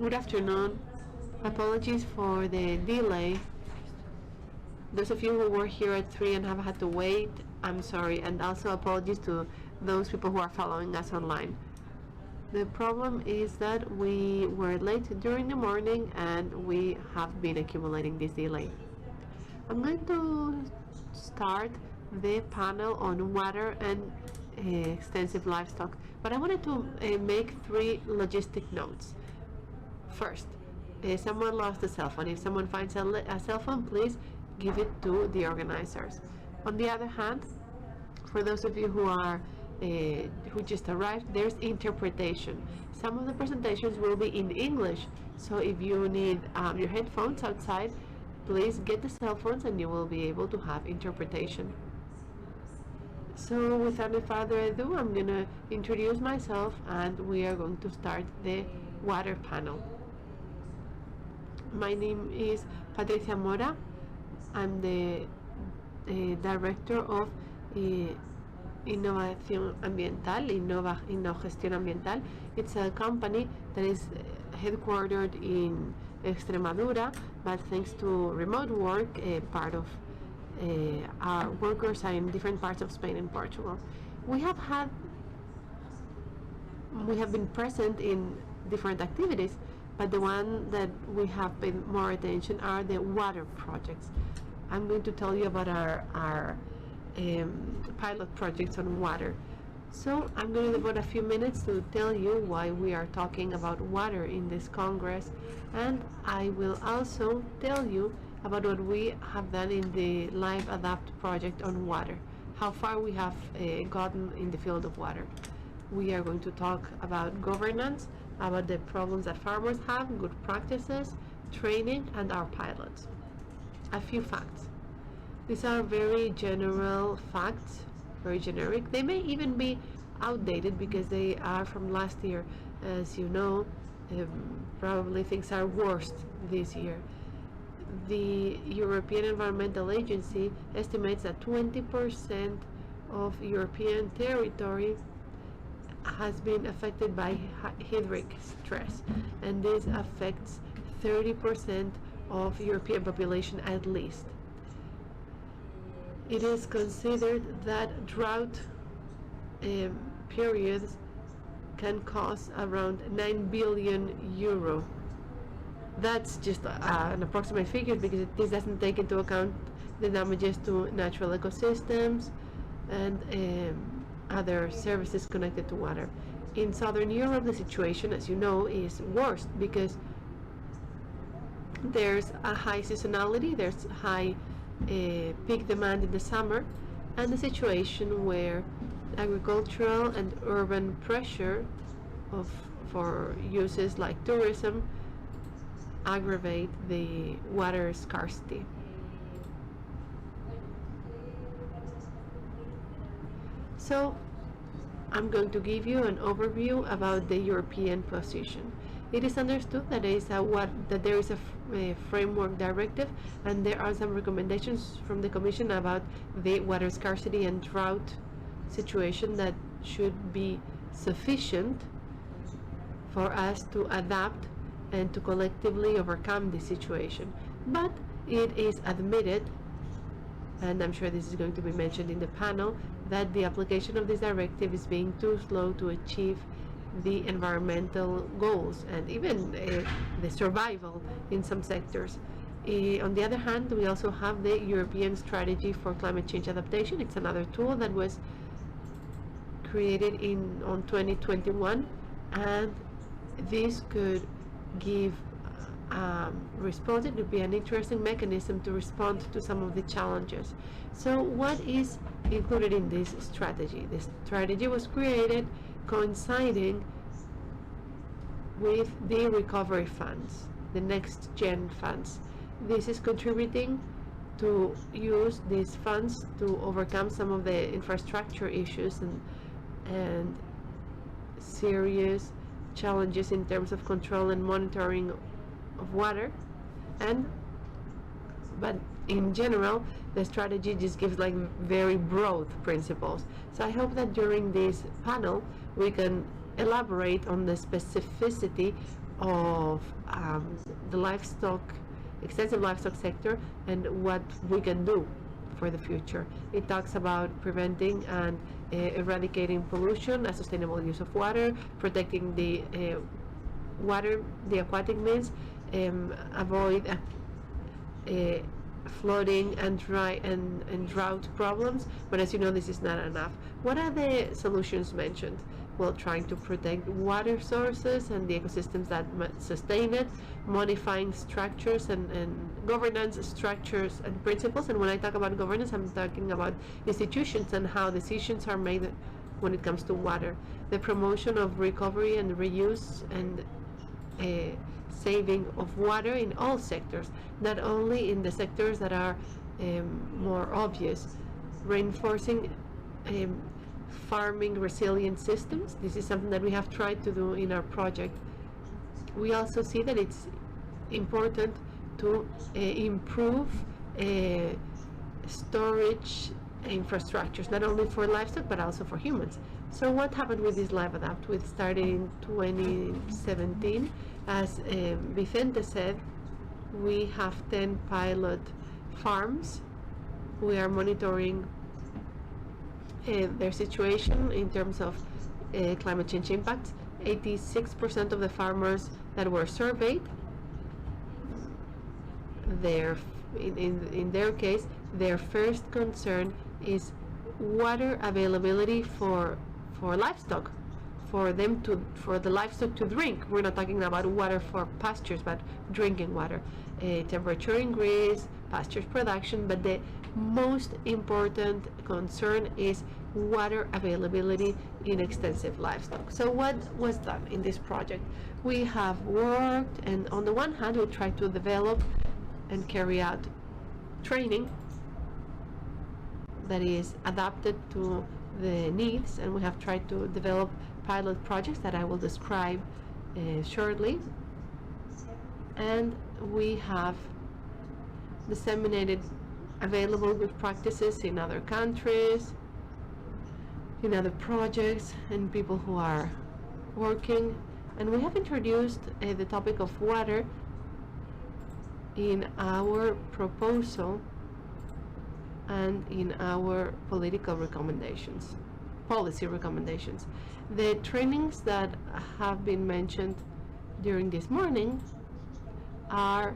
Good afternoon. Apologies for the delay. Those of you who were here at 3 and have had to wait, I'm sorry, and also apologies to those people who are following us online. The problem is that we were late during the morning and we have been accumulating this delay. I'm going to start the panel on water and extensive livestock, but I wanted to make 3 logistic notes. First, someone lost a cell phone. If someone finds a cell phone, please give it to the organizers. On the other hand, for those of you who just arrived, there's interpretation. Some of the presentations will be in English, so if you need your headphones outside, please get the cell phones and you will be able to have interpretation. So without any further ado, I'm going to introduce myself and we are going to start the water panel. My name is Patricia Mora. I'm the director of Innovación Ambiental, Gestión Ambiental. It's a company that is headquartered in Extremadura, but thanks to remote work, part of our workers are in different parts of Spain and Portugal. We have been present in different activities, but the one that we have paid more attention are the water projects. I'm going to tell you about our pilot projects on water. So I'm going to devote a few minutes to tell you why we are talking about water in this Congress, and I will also tell you about what we have done in the Live Adapt project on water, how far we have gotten in the field of water. We are going to talk about governance, about the problems that farmers have, good practices, training, and our pilots. A few facts. These are very general facts, very generic. They may even be outdated because they are from last year. As you know, probably things are worse this year. The European Environmental Agency estimates that 20% of European territory has been affected by hydric stress, and this affects 30% of European population at least. It is considered that drought periods can cost around 9 billion euro. That's just an approximate figure because this doesn't take into account the damages to natural ecosystems and other services connected to water. In Southern Europe, the situation, as you know, is worse because there's a high seasonality, there's high peak demand in the summer, and the situation where agricultural and urban pressure for uses like tourism aggravate the water scarcity. So I'm going to give you an overview about the European position. It is understood that there is a framework directive, and there are some recommendations from the Commission about the water scarcity and drought situation that should be sufficient for us to adapt and to collectively overcome this situation. But it is admitted, and I'm sure this is going to be mentioned in the panel, that the application of this directive is being too slow to achieve the environmental goals and even the survival in some sectors. On the other hand, we also have the European Strategy for Climate Change Adaptation. It's another tool that was created on 2021, and this could give response. It would be an interesting mechanism to respond to some of the challenges. So what is included in this strategy? This strategy was created coinciding with the recovery funds, the next gen funds. This is contributing to use these funds to overcome some of the infrastructure issues and serious challenges in terms of control and monitoring of water. But in general, the strategy just gives like very broad principles. So I hope that during this panel we can elaborate on the specificity of the livestock, extensive livestock sector, and what we can do for the future. It talks about preventing and eradicating pollution, a sustainable use of water, protecting the water, the aquatic means, avoid flooding and drought problems. But as you know, this is not enough. What are the solutions mentioned? Well, trying to protect water sources and the ecosystems that sustain it, modifying structures and governance structures and principles. And when I talk about governance, I'm talking about institutions and how decisions are made when it comes to water. The promotion of recovery and reuse and saving of water in all sectors, not only in the sectors that are more obvious. Reinforcing farming resilient systems. This is something that we have tried to do in our project. We also see that it's important to improve storage infrastructures, not only for livestock but also for humans. So what happened with this Livestock? We started in 2017. As Vicente said, we have 10 pilot farms. We are monitoring their situation in terms of climate change impacts. 86% of the farmers that were surveyed, in their case, their first concern is water availability for livestock, for the livestock to drink. We're not talking about water for pastures, but drinking water. Temperature increase, pastures production, but the most important concern is water availability in extensive livestock. So what was done in this project? We have worked, and on the one hand, we tried to develop and carry out training that is adapted to the needs, and we have tried to develop pilot projects that I will describe shortly. And we have disseminated available good practices in other countries, in other projects, and people who are working. And we have introduced the topic of water in our proposal and in our political recommendations, policy recommendations. The trainings that have been mentioned during this morning are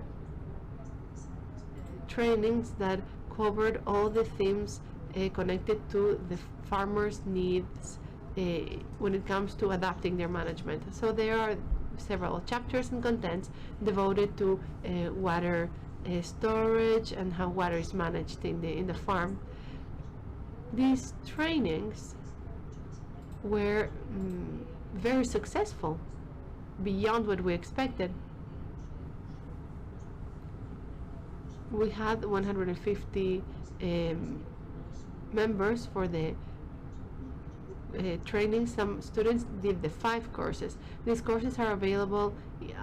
trainings that covered all the themes connected to the farmers' needs when it comes to adapting their management. So there are several chapters and contents devoted to water storage and how water is managed in the farm. These trainings were very successful, beyond what we expected. We had 150 members for the training. Some students did the 5 courses. These courses are available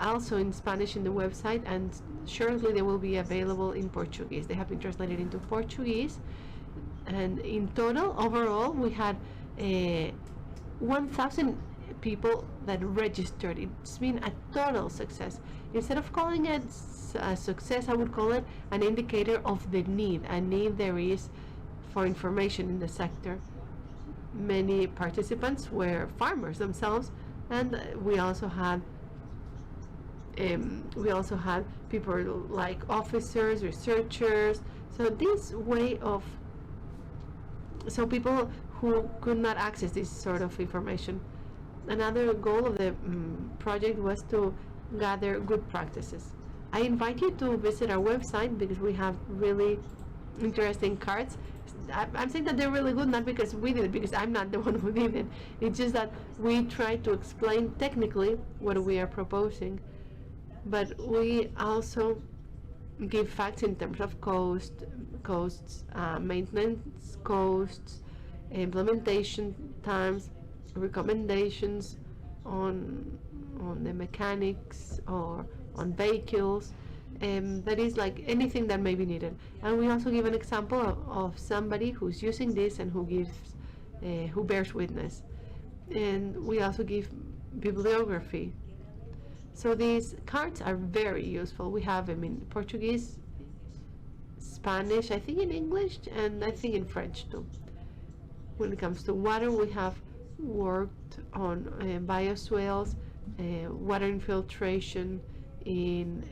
also in Spanish in the website, and shortly they will be available in Portuguese. They have been translated into Portuguese, and in total, overall, we had 1,000 people that registered. It's been a total success. Instead of calling it a success, I would call it an indicator of the need, a need there is for information in the sector. Many participants were farmers themselves, and we also had people like officers, researchers. So people who could not access this sort of information. Another goal of the project was to gather good practices. I invite you to visit our website because we have really interesting cards. I'm saying that they're really good, not because we did it, because I'm not the one who did it. It's just that we try to explain technically what we are proposing, but we also give facts in terms of costs, maintenance costs, implementation times, recommendations on the mechanics or on vehicles. That is like anything that may be needed. And we also give an example of somebody who's using this and who bears witness. And we also give bibliography. So these cards are very useful. We have them in Portuguese, Spanish, I think in English, and I think in French too. When it comes to water, we have worked on bioswales, water infiltration in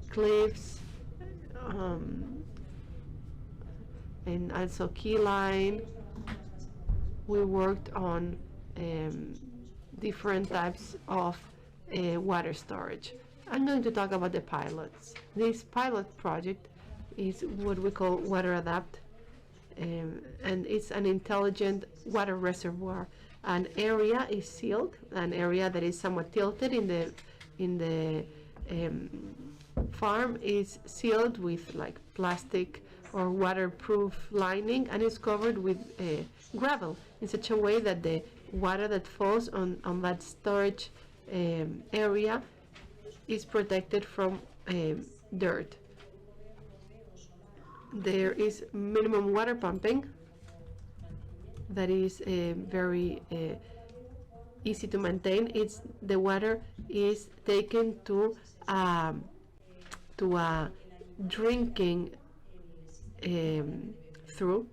cliffs, and also key line. We worked on different types of water storage. I'm going to talk about the pilots. This pilot project is what we call Water Adapt, and it's an intelligent water reservoir. An area is sealed, an area that is somewhat tilted in the farm is sealed with like plastic or waterproof lining, and is covered with gravel in such a way that the water that falls on that storage area is protected from dirt. There is minimum water pumping that is very easy to maintain. The water is taken to a drinking through,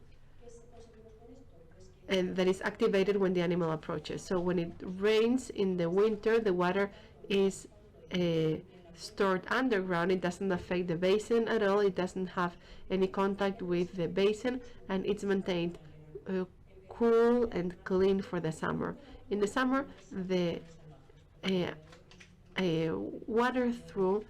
and that is activated when the animal approaches. So when it rains in the winter, the water is stored underground. It doesn't affect the basin at all. It doesn't have any contact with the basin, and it's maintained cool and clean for the summer. In the summer, the water through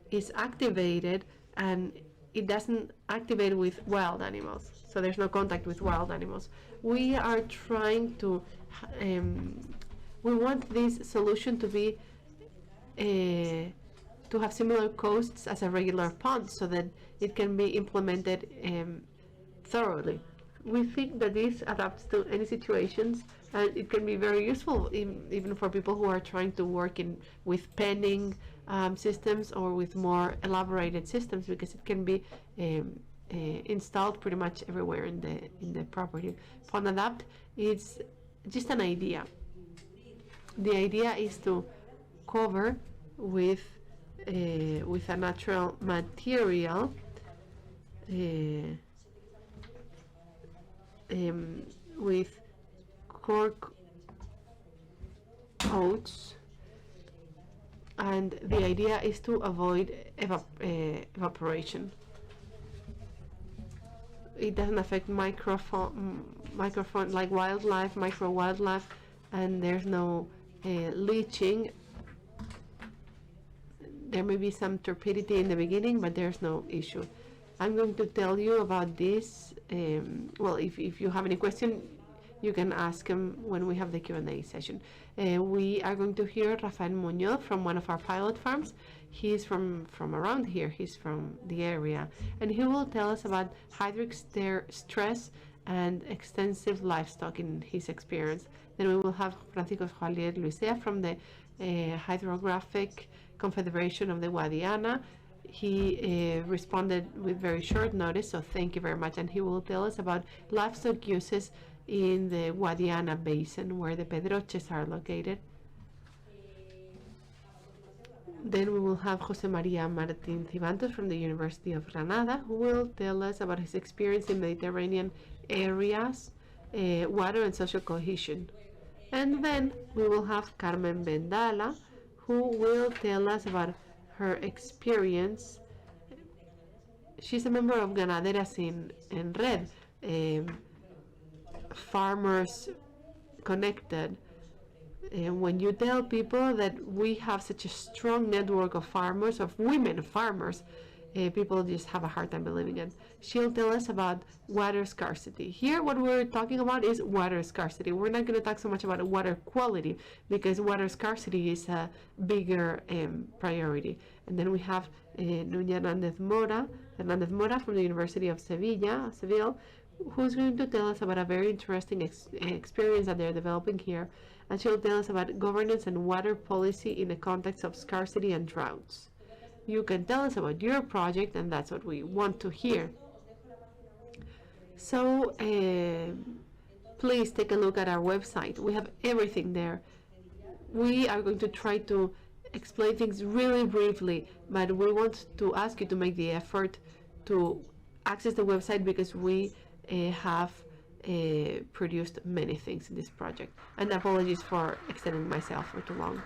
is activated, and it doesn't activate with wild animals, so there's no contact with wild animals. We are trying to we want this solution to be to have similar costs as a regular pond, so that it can be implemented thoroughly. We think that this adapts to any situations, and it can be very useful even for people who are trying to work with penning systems or with more elaborated systems, because it can be installed pretty much everywhere in the property. Pond Adapt is just an idea. The idea is to cover with a natural material, with cork oats, and the idea is to avoid evaporation. It doesn't affect micro wildlife, and there's no leaching. There may be some turbidity in the beginning, but there's no issue. I'm going to tell you about this. Well, if you have any question, you can ask them when we have the Q&A session. We are going to hear Rafael Muñoz from one of our pilot farms. He's from around here. He's from the area, and he will tell us about hydric stress and extensive livestock in his experience. Then we will have Francisco Javier Luisea from the Hydrographic Confederation of the Guadiana. He responded with very short notice, so thank you very much, and he will tell us about livestock uses in the Guadiana Basin, where the pedroches are located. Then we will have Jose Maria Martin Cibantos from the University of Granada, who will tell us about his experience in Mediterranean areas, water and social cohesion. And then we will have Carmen Vendala, who will tell us about her experience. She's a member of Ganaderas en Red, Farmers Connected. And when you tell people that we have such a strong network of farmers, of women farmers, people just have a hard time believing it. She'll tell us about water scarcity. Here, what we're talking about is water scarcity. We're not going to talk so much about water quality, because water scarcity is a bigger priority. And then we have Nuña Hernández Mora from the University of Seville, who's going to tell us about a very interesting experience that they're developing here. And she'll tell us about governance and water policy in the context of scarcity and droughts. You can tell us about your project, and that's what we want to hear. So please take a look at our website. We have everything there. we are going to try to explain things really briefly, but we want to ask you to make the effort to access the website, because we have produced many things in this project. And apologies for extending myself for too long.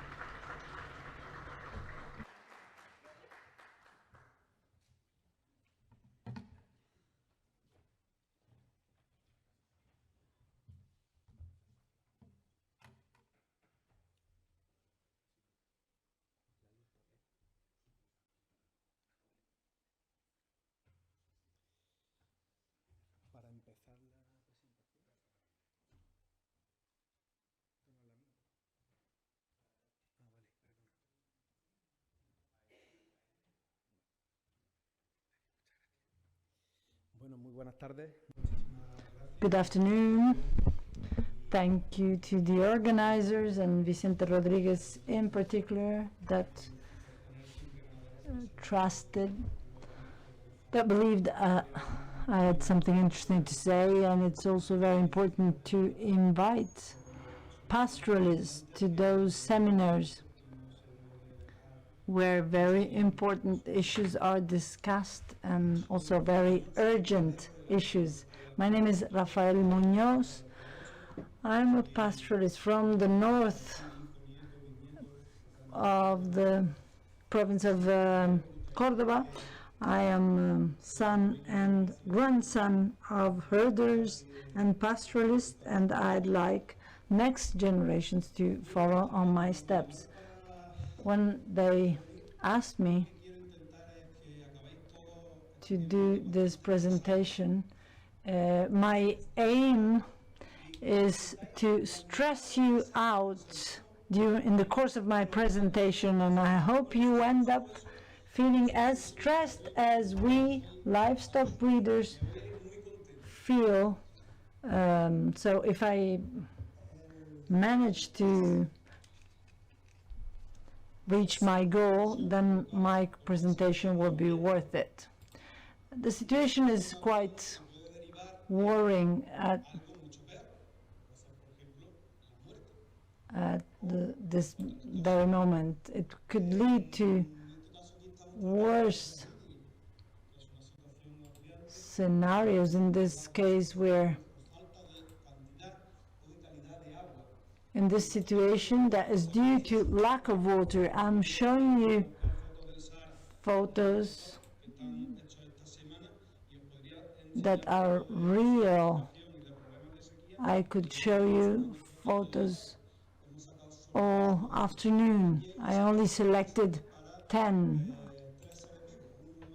Good afternoon. Thank you to the organizers and Vicente Rodriguez in particular that believed I had something interesting to say, and it's also very important to invite pastoralists to those seminars where very important issues are discussed and also very urgent issues. My name is Rafael Munoz. I'm a pastoralist from the north of the province of Cordoba. I am son and grandson of herders and pastoralists, and I'd like next generations to follow on my steps. When they asked me to do this presentation, my aim is to stress you out in the course of my presentation, and I hope you end up feeling as stressed as we livestock breeders feel. So if I manage to reach my goal, then my presentation will be worth it. The situation is quite worrying at this very moment. It could lead to worse scenarios in this case, where in this situation that is due to lack of water. I'm showing you photos that are real. I could show you photos all afternoon. I only selected 10.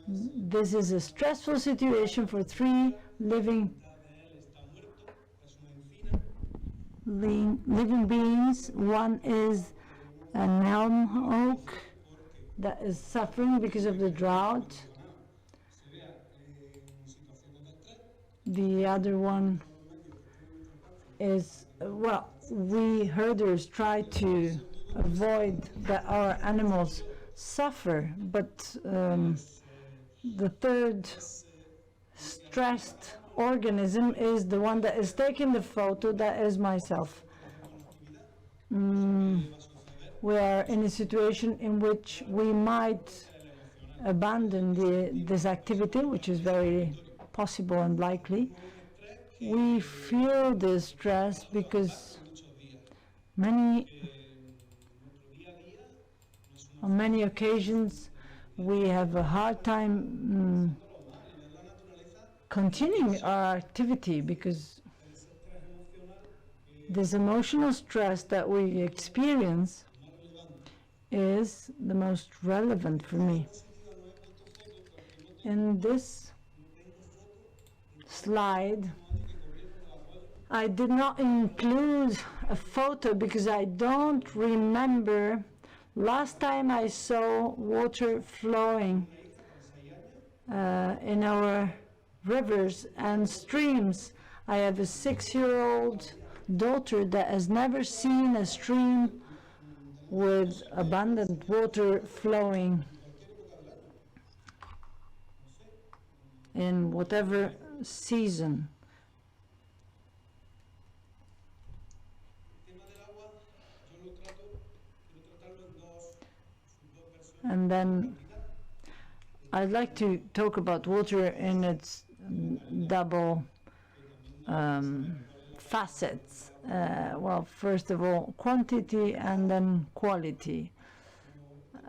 This is a stressful situation for 3 living beings. One is an elm oak that is suffering because of the drought. The other one is, well, we herders try to avoid that our animals suffer, but the third stressed organism is the one that is taking the photo, that is myself. We are in a situation in which we might abandon this activity, which is very possible and likely. We feel this stress because on many occasions we have a hard time continuing our activity, because this emotional stress that we experience is the most relevant for me. In this slide, I did not include a photo because I don't remember last time I saw water flowing in our rivers and streams. I have a 6-year-old daughter that has never seen a stream with abundant water flowing in whatever season. And then I'd like to talk about water in its double facets. Well, first of all, quantity and then quality.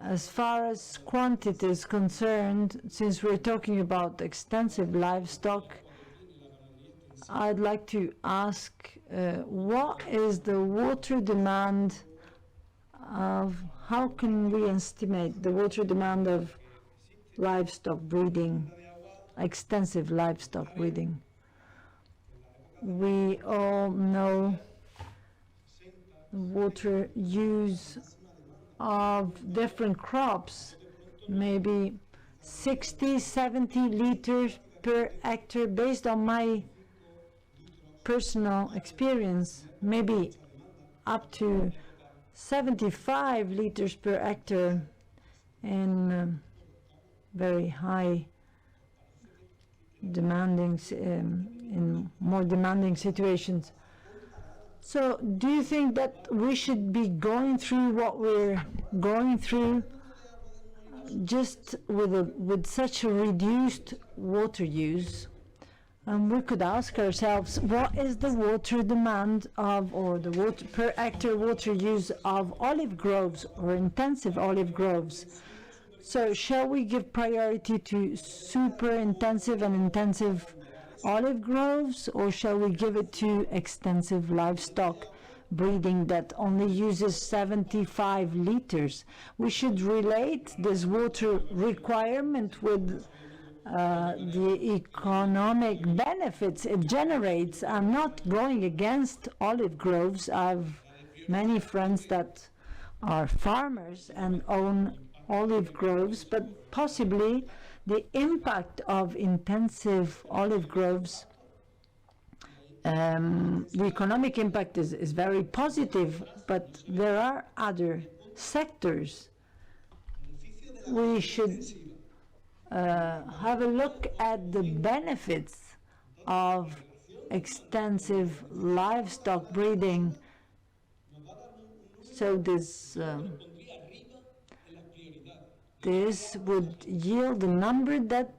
As far as quantity is concerned, since we're talking about extensive livestock, I'd like to ask what is the water demand of, how can we estimate the water demand of livestock breeding, extensive livestock breeding? We all know water use of different crops, maybe 60, 70 liters per hectare. Based on my personal experience, maybe up to 75 liters per hectare in very high demanding, in more demanding situations. So do you think that we should be going through what we're going through just with such a reduced water use? And we could ask ourselves, what is the water demand of, or the water per hectare water use of olive groves or intensive olive groves? So shall we give priority to super intensive and intensive olive groves, or shall we give it to extensive livestock breeding that only uses 75 liters? We should relate this water requirement with the economic benefits it generates. I'm not going against olive groves. I have many friends that are farmers and own olive groves, but possibly the impact of intensive olive groves, the economic impact is very positive, but there are other sectors. We should have a look at the benefits of extensive livestock breeding. So this would yield a number that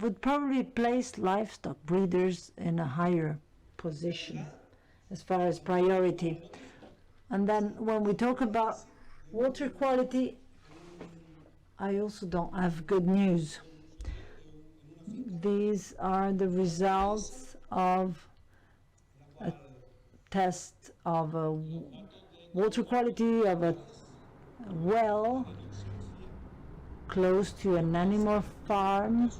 would probably place livestock breeders in a higher position as far as priority. And then when we talk about water quality, I also don't have good news. These are the results of a test of a water quality of a well close to an animal farm,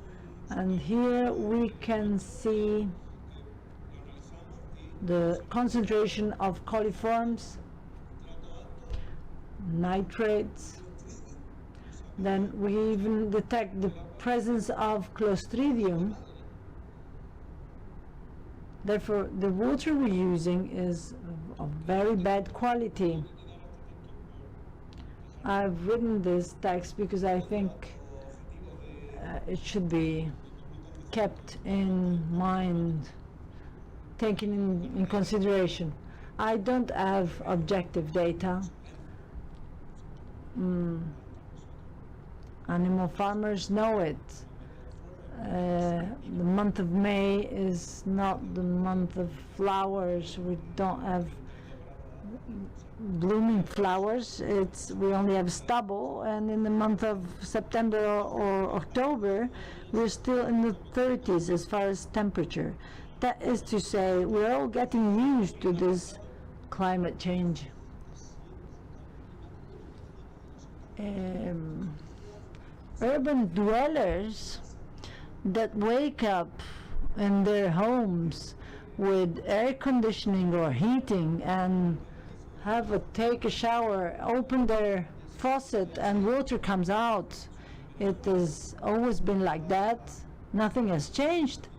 and here we can see the concentration of coliforms, nitrates. Then we even detect the presence of Clostridium. Therefore, the water we're using is of very bad quality. I've written this text because I think it should be kept in mind, taken in consideration. I don't have objective data. Animal farmers know it. The month of May is not the month of flowers. We don't have blooming flowers. We only have stubble, and in the month of September or October, we're still in the 30s as far as temperature. That is to say, we're all getting used to this climate change. Urban dwellers that wake up in their homes with air conditioning or heating and take a shower, open their faucet and water comes out. It has always been like that. Nothing has changed.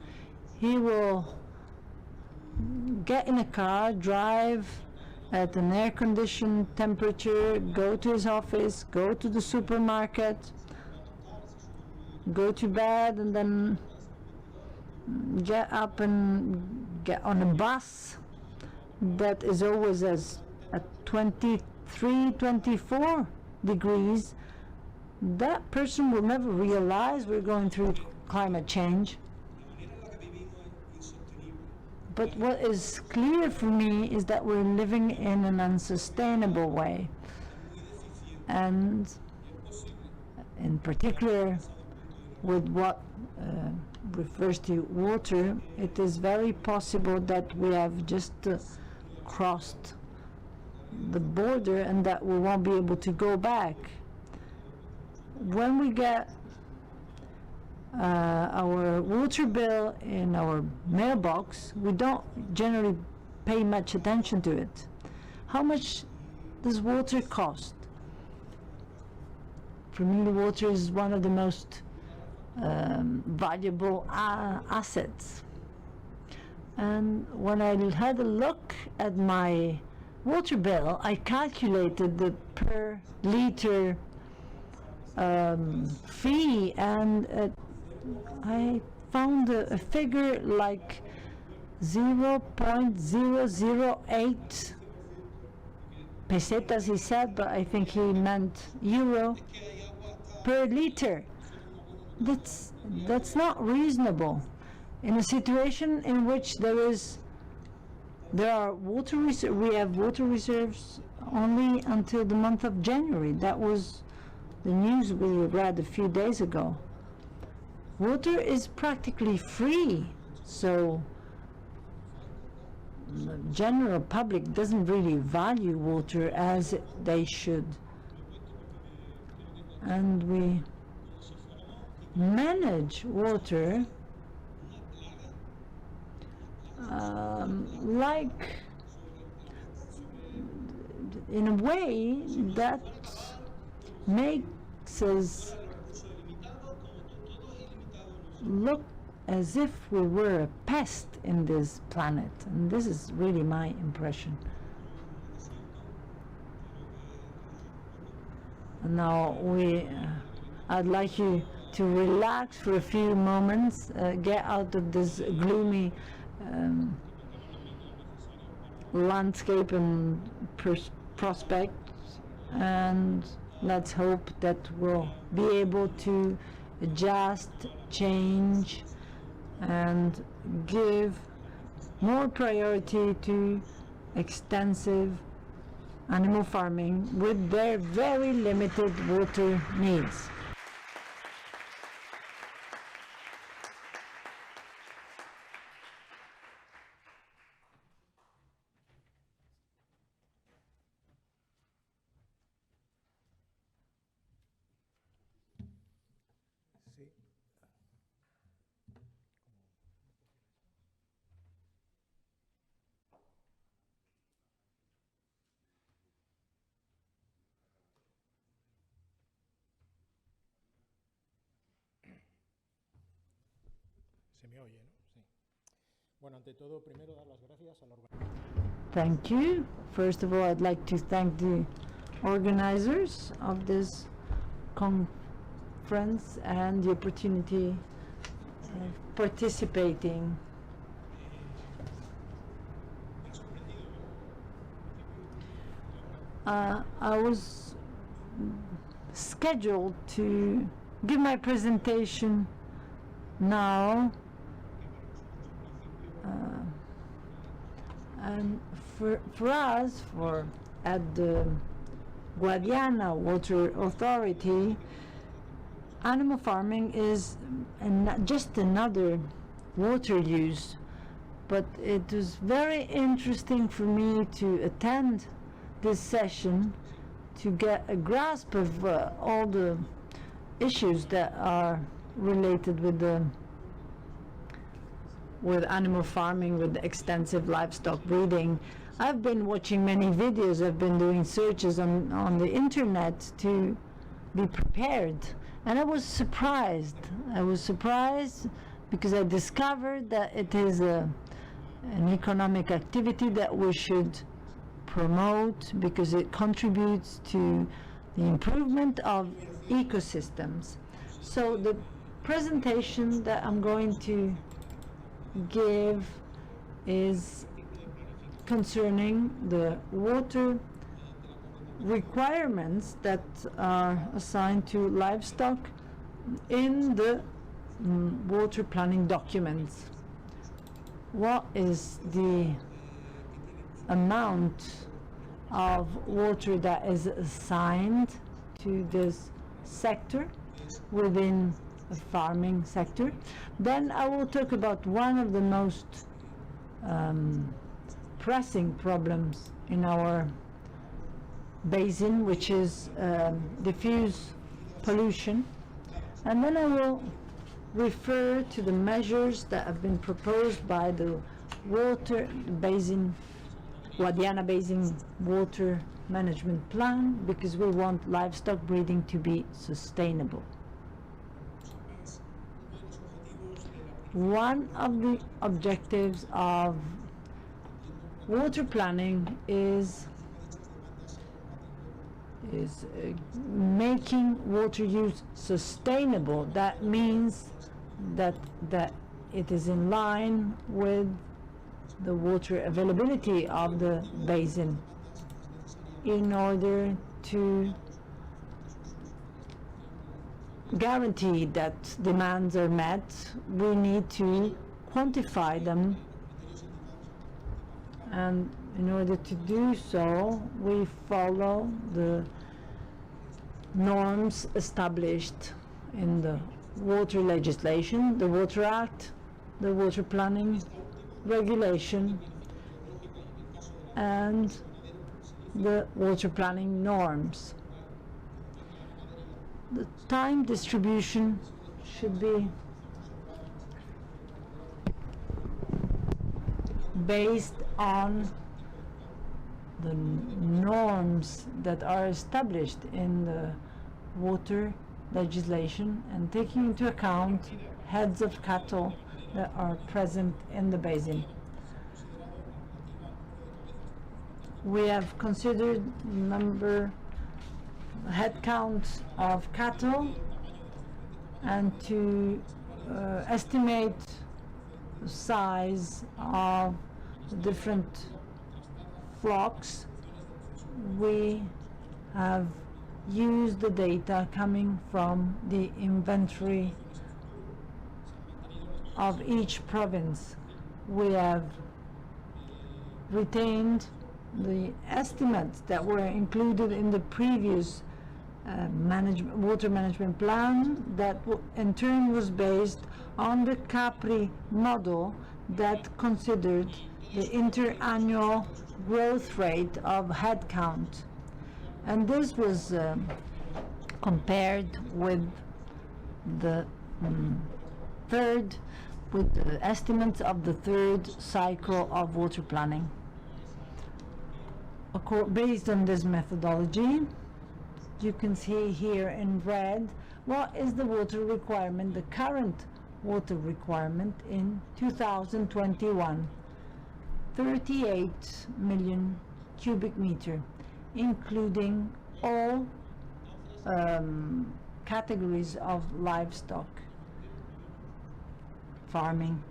He will get in a car, drive at an air-conditioned temperature, go to his office, go to the supermarket, go to bed, and then get up and get on a bus that is always at 20, 324 degrees, that person will never realize we're going through climate change. But what is clear for me is that we're living in an unsustainable way. And in particular, with what refers to water, it is very possible that we have just crossed the border and that we won't be able to go back. When we get our water bill in our mailbox, we don't generally pay much attention to it. How much does water cost? For me, the water is one of the most valuable assets. And when I had a look at my water bill, I calculated the per liter fee, and I found a figure like 0.008 pesetas, he said, but I think he meant euro per liter. That's not reasonable in a situation in which there are water reserves. We have water reserves only until the month of January. That was the news we read a few days ago. Water is practically free, so the general public doesn't really value water as they should. And we manage water like in a way that makes us look as if we were a pest in this planet, and this is really my impression. And now I'd like you to relax for a few moments, get out of this gloomy landscape and prospect, and let's hope that we'll be able to adjust, change, and give more priority to extensive animal farming with their very limited water needs. Se me oye, ¿no? Sí. Bueno, ante todo, primero dar las gracias al Thank you. First of all, I'd like to thank the organizers of this conference and the opportunity of participating. I was scheduled to give my presentation now, and for us, at the Guadiana Water Authority, animal farming is not just another water use, but it was very interesting for me to attend this session to get a grasp of all the issues that are related with animal farming, with extensive livestock breeding. I've been watching many videos, I've been doing searches on the internet to be prepared, and I was surprised. I was surprised because I discovered that it is an economic activity that we should promote because it contributes to the improvement of ecosystems. So the presentation that I'm going to give is concerning the water requirements that are assigned to livestock in the water planning documents. What is the amount of water that is assigned to this sector within the farming sector? Then I will talk about one of the most pressing problems in our basin, which is diffuse pollution. And then I will refer to the measures that have been proposed by the Guadiana Basin Water Management Plan, because we want livestock breeding to be sustainable. One of the objectives of water planning is making water use sustainable. That means that it is in line with the water availability of the basin. In order to guarantee that demands are met, we need to quantify them, and in order to do so, we follow the norms established in the water legislation, the Water Act, the water planning regulation, and the water planning norms. The time distribution should be based on the norms that are established in the water legislation and taking into account heads of cattle that are present in the basin. We have considered head count of cattle, and to estimate the size of the different flocks, we have used the data coming from the inventory of each province. We have retained the estimates that were included in the previous water management plan, that in turn was based on the Capri model that considered the interannual growth rate of head count. And this was compared with the estimates of the third cycle of water planning. Based on this methodology, you can see here in red what is the water requirement, the current water requirement in 2021. 38 million cubic meter, including all categories of livestock farming.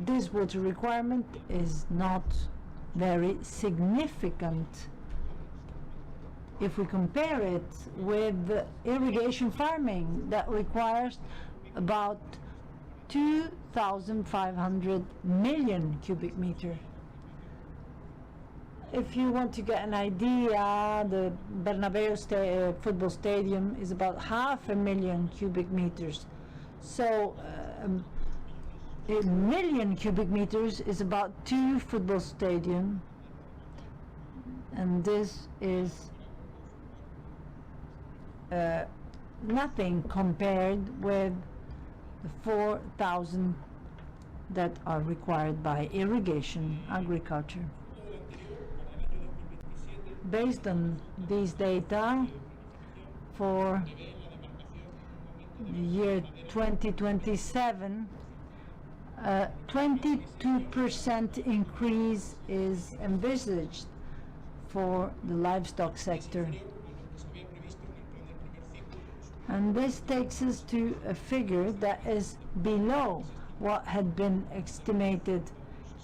This water requirement is not very significant if we compare it with irrigation farming that requires about 2,500 million cubic meter. If you want to get an idea, the Bernabeu football stadium is about 500,000 cubic meters. So a million cubic meters is about 2 football stadiums, and this is nothing compared with the 4,000 that are required by irrigation agriculture. Based on these data, for the year 2027, 22% increase is envisaged for the livestock sector. And this takes us to a figure that is below what had been estimated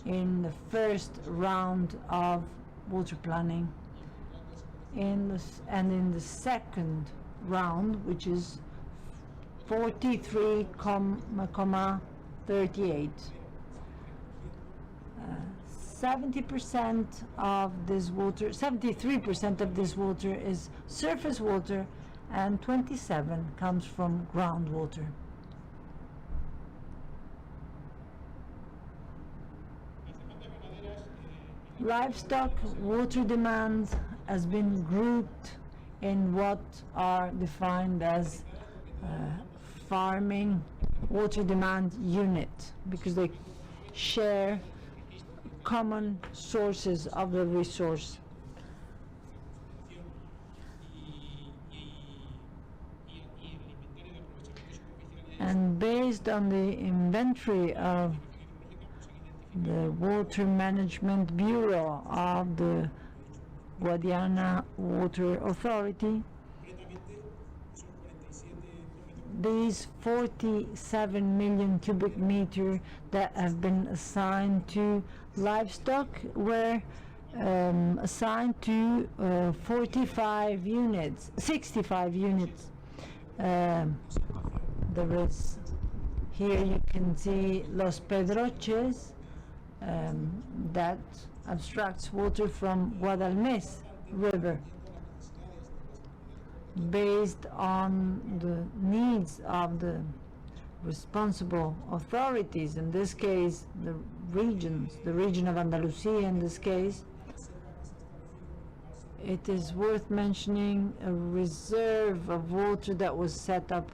in the first round of water planning. In the second round, which is 43,38. 70% of this water, 73% of this water is surface water, and 27 comes from groundwater. Livestock water demand has been grouped in what are defined as farming water demand unit, because they share common sources of the resource. And based on the inventory of the Water Management Bureau of the Guadiana Water Authority, these 47 million cubic meters that have been assigned to livestock were assigned to 65 units. There is, here you can see Los Pedroches, that abstracts water from Guadalmes River. Based on the needs of the responsible authorities, in this case the regions, the region of Andalusia in this case, it is worth mentioning a reserve of water that was set up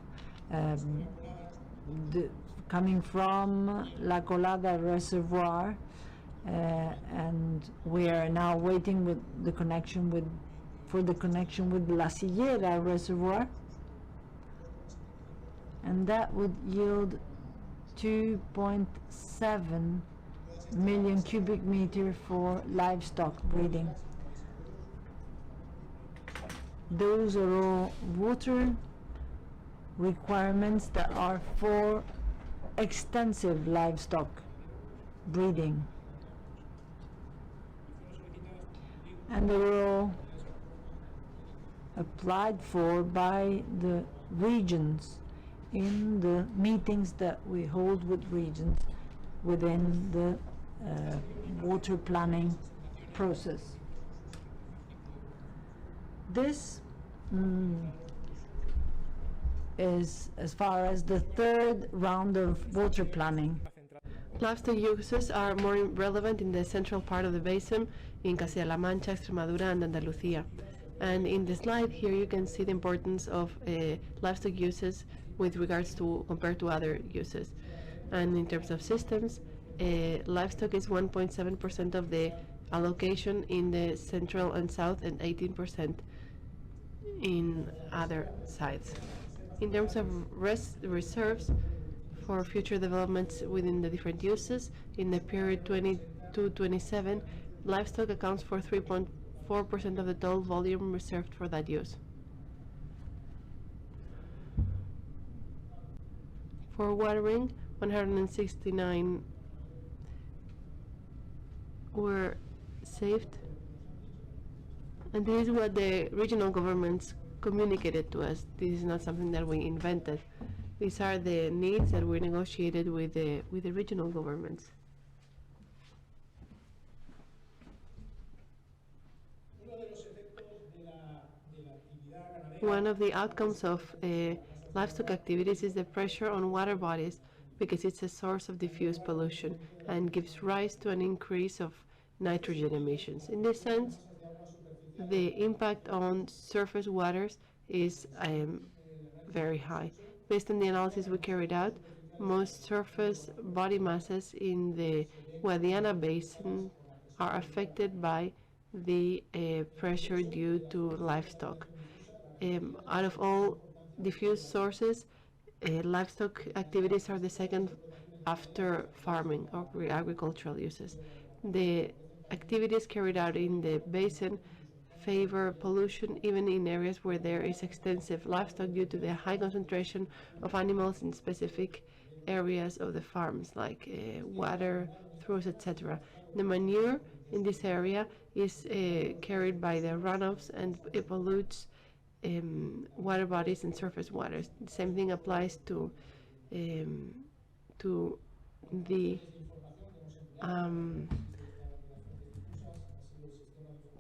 coming from La Colada Reservoir, and we are now waiting with the connection with La Sillera Reservoir, and that would yield 2.7 million cubic meters for livestock breeding. Those are all water requirements that are for extensive livestock breeding, and they were all applied for by the regions in the meetings that we hold with regions within the water planning process. This is as far as the third round of water planning. Livestock uses are more relevant in the central part of the basin, in Castilla-La Mancha, Extremadura, and Andalucía. And in the slide here you can see the importance of livestock uses with regards to compared to other uses. And in terms of systems, livestock is 1.7% of the allocation in the central and south, and 18% in other sites. In terms of reserves for future developments within the different uses, in the period 22-27, livestock accounts for 3.4% of the total volume reserved for that use. For watering, 169 were saved, and this is what the regional governments communicated to us. This is not something that we invented. These are the needs that were negotiated with the regional governments. One of the outcomes of livestock activities is the pressure on water bodies, because it's a source of diffuse pollution and gives rise to an increase of nitrogen emissions. In this sense, the impact on surface waters is very high. Based on the analysis we carried out, most surface body masses in the Guadiana Basin are affected by the pressure due to livestock. Out of all diffuse sources, livestock activities are the second after farming or agricultural uses. The activities carried out in the basin favor pollution even in areas where there is extensive livestock due to the high concentration of animals in specific areas of the farms, like water, throws, etc. The manure in this area is carried by the runoffs, and it pollutes water bodies and surface waters. The same thing applies to the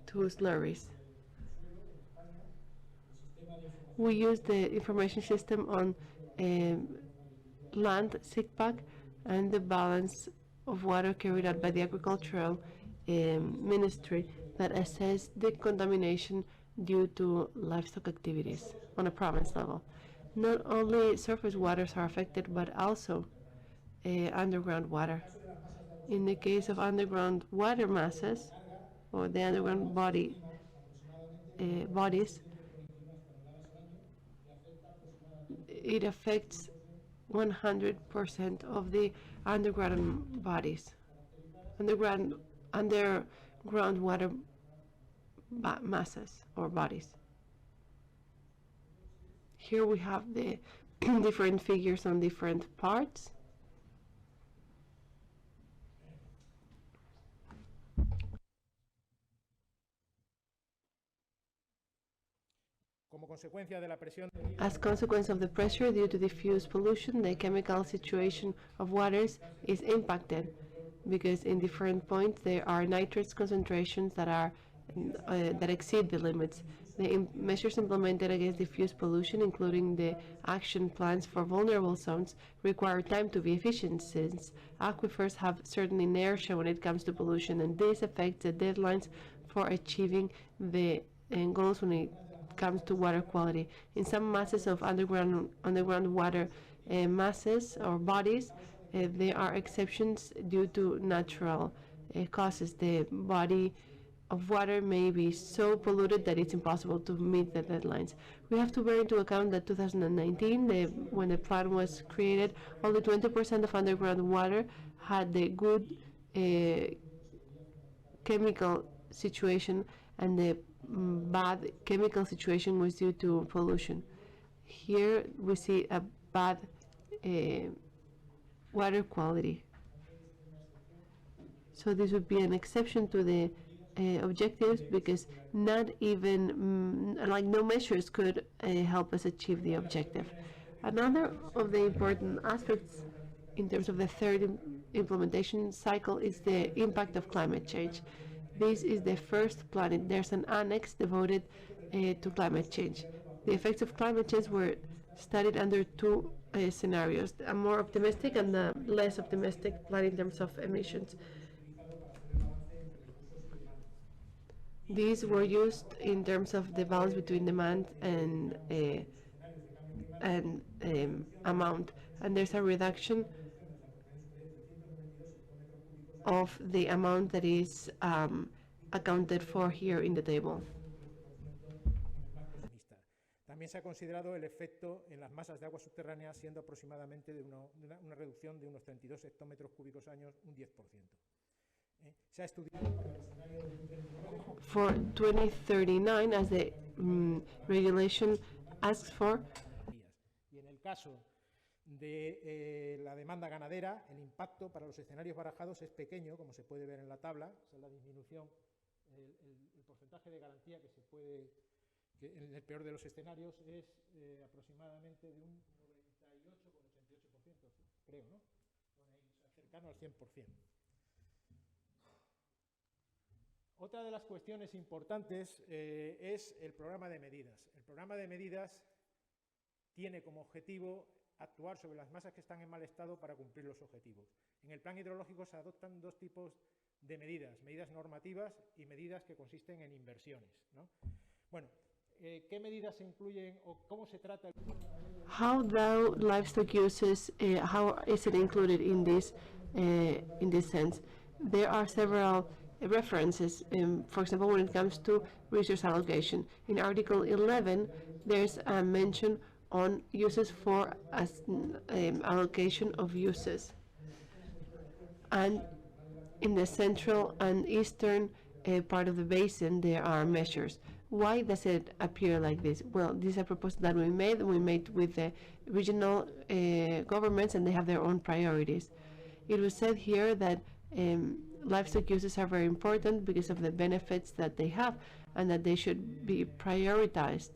to slurries. We use the information system on land SIGPAC and the balance of water carried out by the agricultural ministry that assess the contamination due to livestock activities on a province level. Not only surface waters are affected, but also underground water. In the case of underground water masses, or the underground bodies, it affects 100% of the underground bodies, underground water masses or bodies. Here we have the different figures on different parts. As consequence of the pressure due to diffuse pollution, the chemical situation of waters is impacted, because in different points there are nitrates concentrations that are that exceed the limits. The measures implemented against diffuse pollution, including the action plans for vulnerable zones, require time to be efficient, since aquifers have certain inertia when it comes to pollution, and this affects the deadlines for achieving the goals when it comes to water quality. In some masses of underground water masses or bodies, there are exceptions due to natural causes. The body of water may be so polluted that it's impossible to meet the deadlines. We have to bear into account that 2019, when the plan was created, only 20% of underground water had the good chemical situation, and the bad chemical situation was due to pollution. Here we see a bad water quality. So this would be an exception to the objectives, because not even like no measures could help us achieve the objective. Another of the important aspects in terms of the third implementation cycle is the impact of climate change. This is the first planet. There's an annex devoted to climate change. The effects of climate change were studied under two scenarios, a more optimistic and a less optimistic plan in terms of emissions. These were used in terms of the balance between demand and amount, and there's a reduction of the amount that is accounted for here in the table. También se ha considerado el efecto en las masas de agua subterráneas, siendo aproximadamente de una reducción de unos 32 hectómetros cúbicos años, un 10%. Se ha estudiado para el escenario de 2039. For 2039, as the regulation asks for. Y en el caso de la demanda ganadera, el impacto para los escenarios barajados es pequeño, como se puede ver en la tabla. O sea, la disminución, el porcentaje de garantía que se puede, que en el peor de los escenarios es aproximadamente de un 98,88%, creo, ¿no? Cercano al 100%. Otra de las cuestiones importantes es el programa de medidas. El programa de medidas tiene como objetivo actuar sobre las masas que están en mal estado para cumplir los objetivos. En el plan hidrológico se adoptan dos tipos de medidas, medidas normativas y medidas que consisten en inversiones, ¿no? Bueno, ¿qué medidas se incluyen o cómo se trata? How the livestock uses, how is it included in this sense? There are several references, for example, when it comes to resource allocation. In Article 11, there's a mention on uses for allocation of uses. And in the central and eastern part of the basin, there are measures. Why does it appear like this? Well, this is a proposal that we made. We made with the regional governments, and they have their own priorities. It was said here that livestock uses are very important because of the benefits that they have, and that they should be prioritized.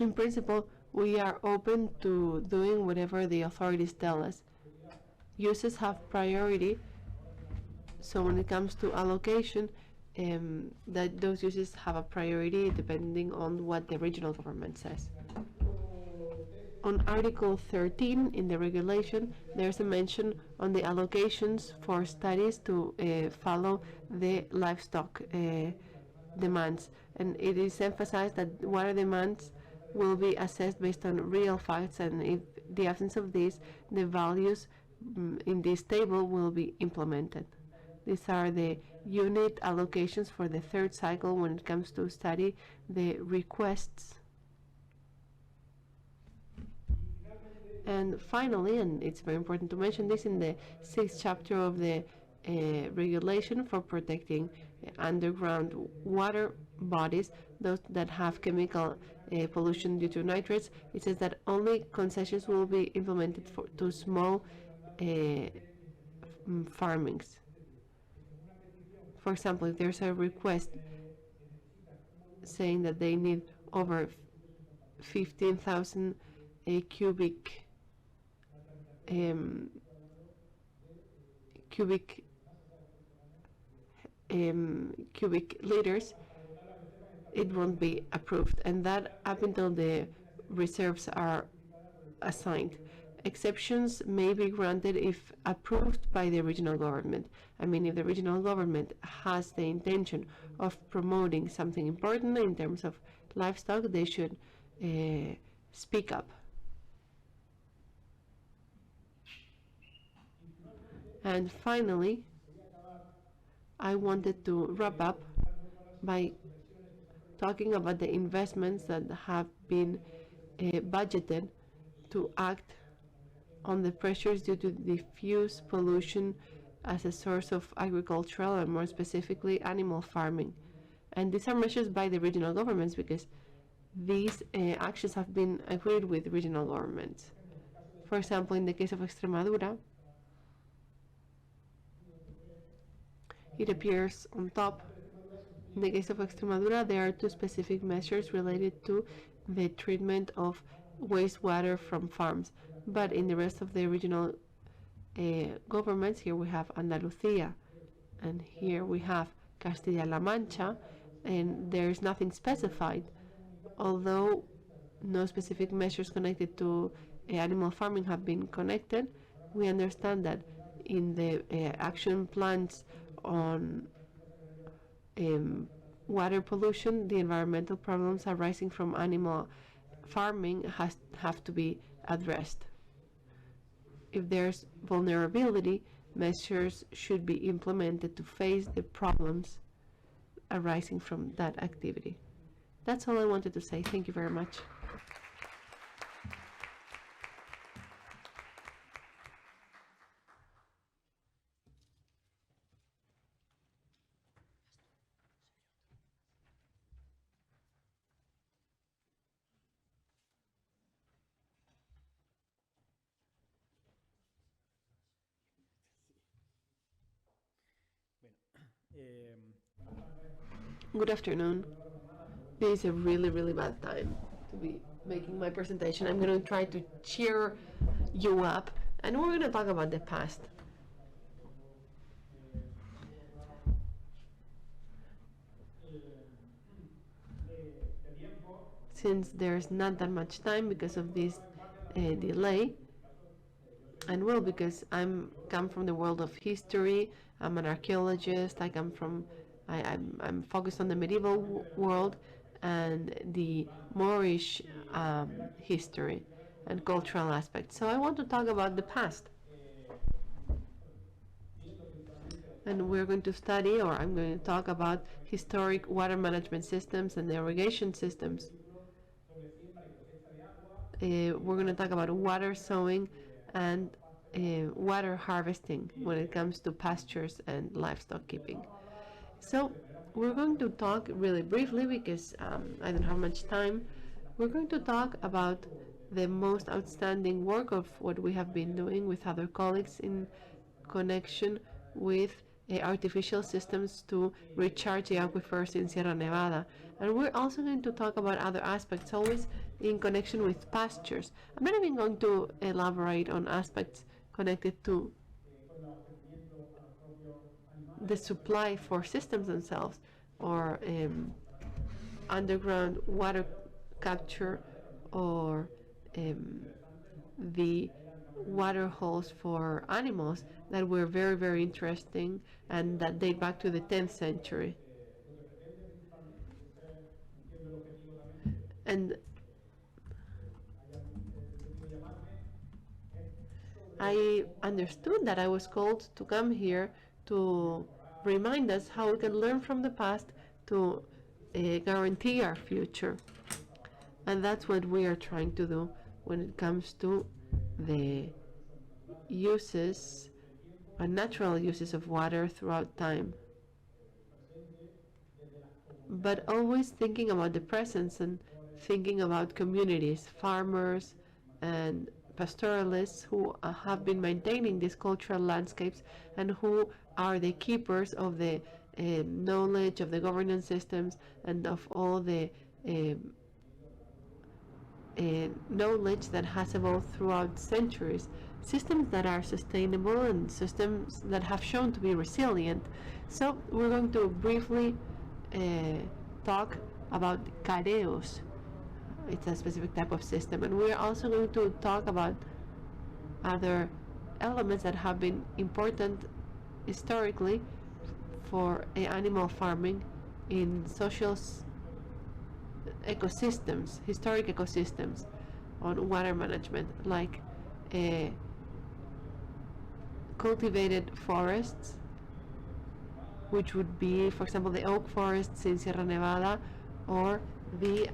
In principle, we are open to doing whatever the authorities tell us. Uses have priority, so when it comes to allocation, that those uses have a priority depending on what the regional government says. On Article 13 in the regulation, there's a mention on the allocations for studies to follow the livestock demands. And it is emphasized that water demands will be assessed based on real facts, and in the absence of this, the values in this table will be implemented. These are the unit allocations for the third cycle when it comes to study the requests. And finally, and it's very important to mention this, in the 6th chapter of the regulation for protecting underground water bodies, those that have chemical pollution due to nitrates, it says that only concessions will be implemented to small farmings. For example, if there's a request saying that they need over 15,000 cubic liters, it won't be approved, and that up until the reserves are assigned. Exceptions may be granted if approved by the regional government. I mean, if the regional government has the intention of promoting something important in terms of livestock, they should speak up. And finally, I wanted to wrap up by talking about the investments that have been budgeted to act on the pressures due to diffuse pollution as a source of agricultural, and more specifically animal farming. And these are measures by the regional governments, because these actions have been agreed with regional governments. For example, in the case of Extremadura, it appears on top. In the case of Extremadura, there are two specific measures related to the treatment of wastewater from farms. But in the rest of the regional governments, here we have Andalucía, and here we have Castilla-La Mancha, and there is nothing specified. Although no specific measures connected to animal farming have been connected, we understand that in the action plans on water pollution, the environmental problems arising from animal farming have to be addressed. If there's vulnerability, measures should be implemented to face the problems arising from that activity. That's all I wanted to say. Thank you very much. Good afternoon. This is a really, really bad time to be making my presentation. I'm going to try to cheer you up, and we're going to talk about the past. Since there's not that much time because of this delay, and well, because I'm come from the world of history, I'm an archaeologist. I'm focused on the medieval world and the Moorish history and cultural aspects. So I want to talk about the past. And we're going to study, or I'm going to talk about historic water management systems and irrigation systems. We're going to talk about water sowing and water harvesting when it comes to pastures and livestock keeping. So we're going to talk really briefly because I don't have much time. We're going to talk about the most outstanding work of what we have been doing with other colleagues in connection with artificial systems to recharge the aquifers in Sierra Nevada. And we're also going to talk about other aspects, always in connection with pastures. I'm not even going to elaborate on aspects connected to the supply for systems themselves, or underground water capture, or the water holes for animals that were very, very interesting and that date back to the 10th century. And I understood that I was called to come here to remind us how we can learn from the past to guarantee our future. And that's what we are trying to do when it comes to the uses, natural uses of water throughout time. But always thinking about the presence and thinking about communities, farmers and pastoralists who have been maintaining these cultural landscapes and who are the keepers of the knowledge of the governance systems and of all the knowledge that has evolved throughout centuries, systems that are sustainable and systems that have shown to be resilient. So we're going to briefly talk about careos. It's a specific type of system, and we're also going to talk about other elements that have been important historically for animal farming in social ecosystems, historic ecosystems, on water management, like cultivated forests, which would be, for example, the oak forests in Sierra Nevada, or the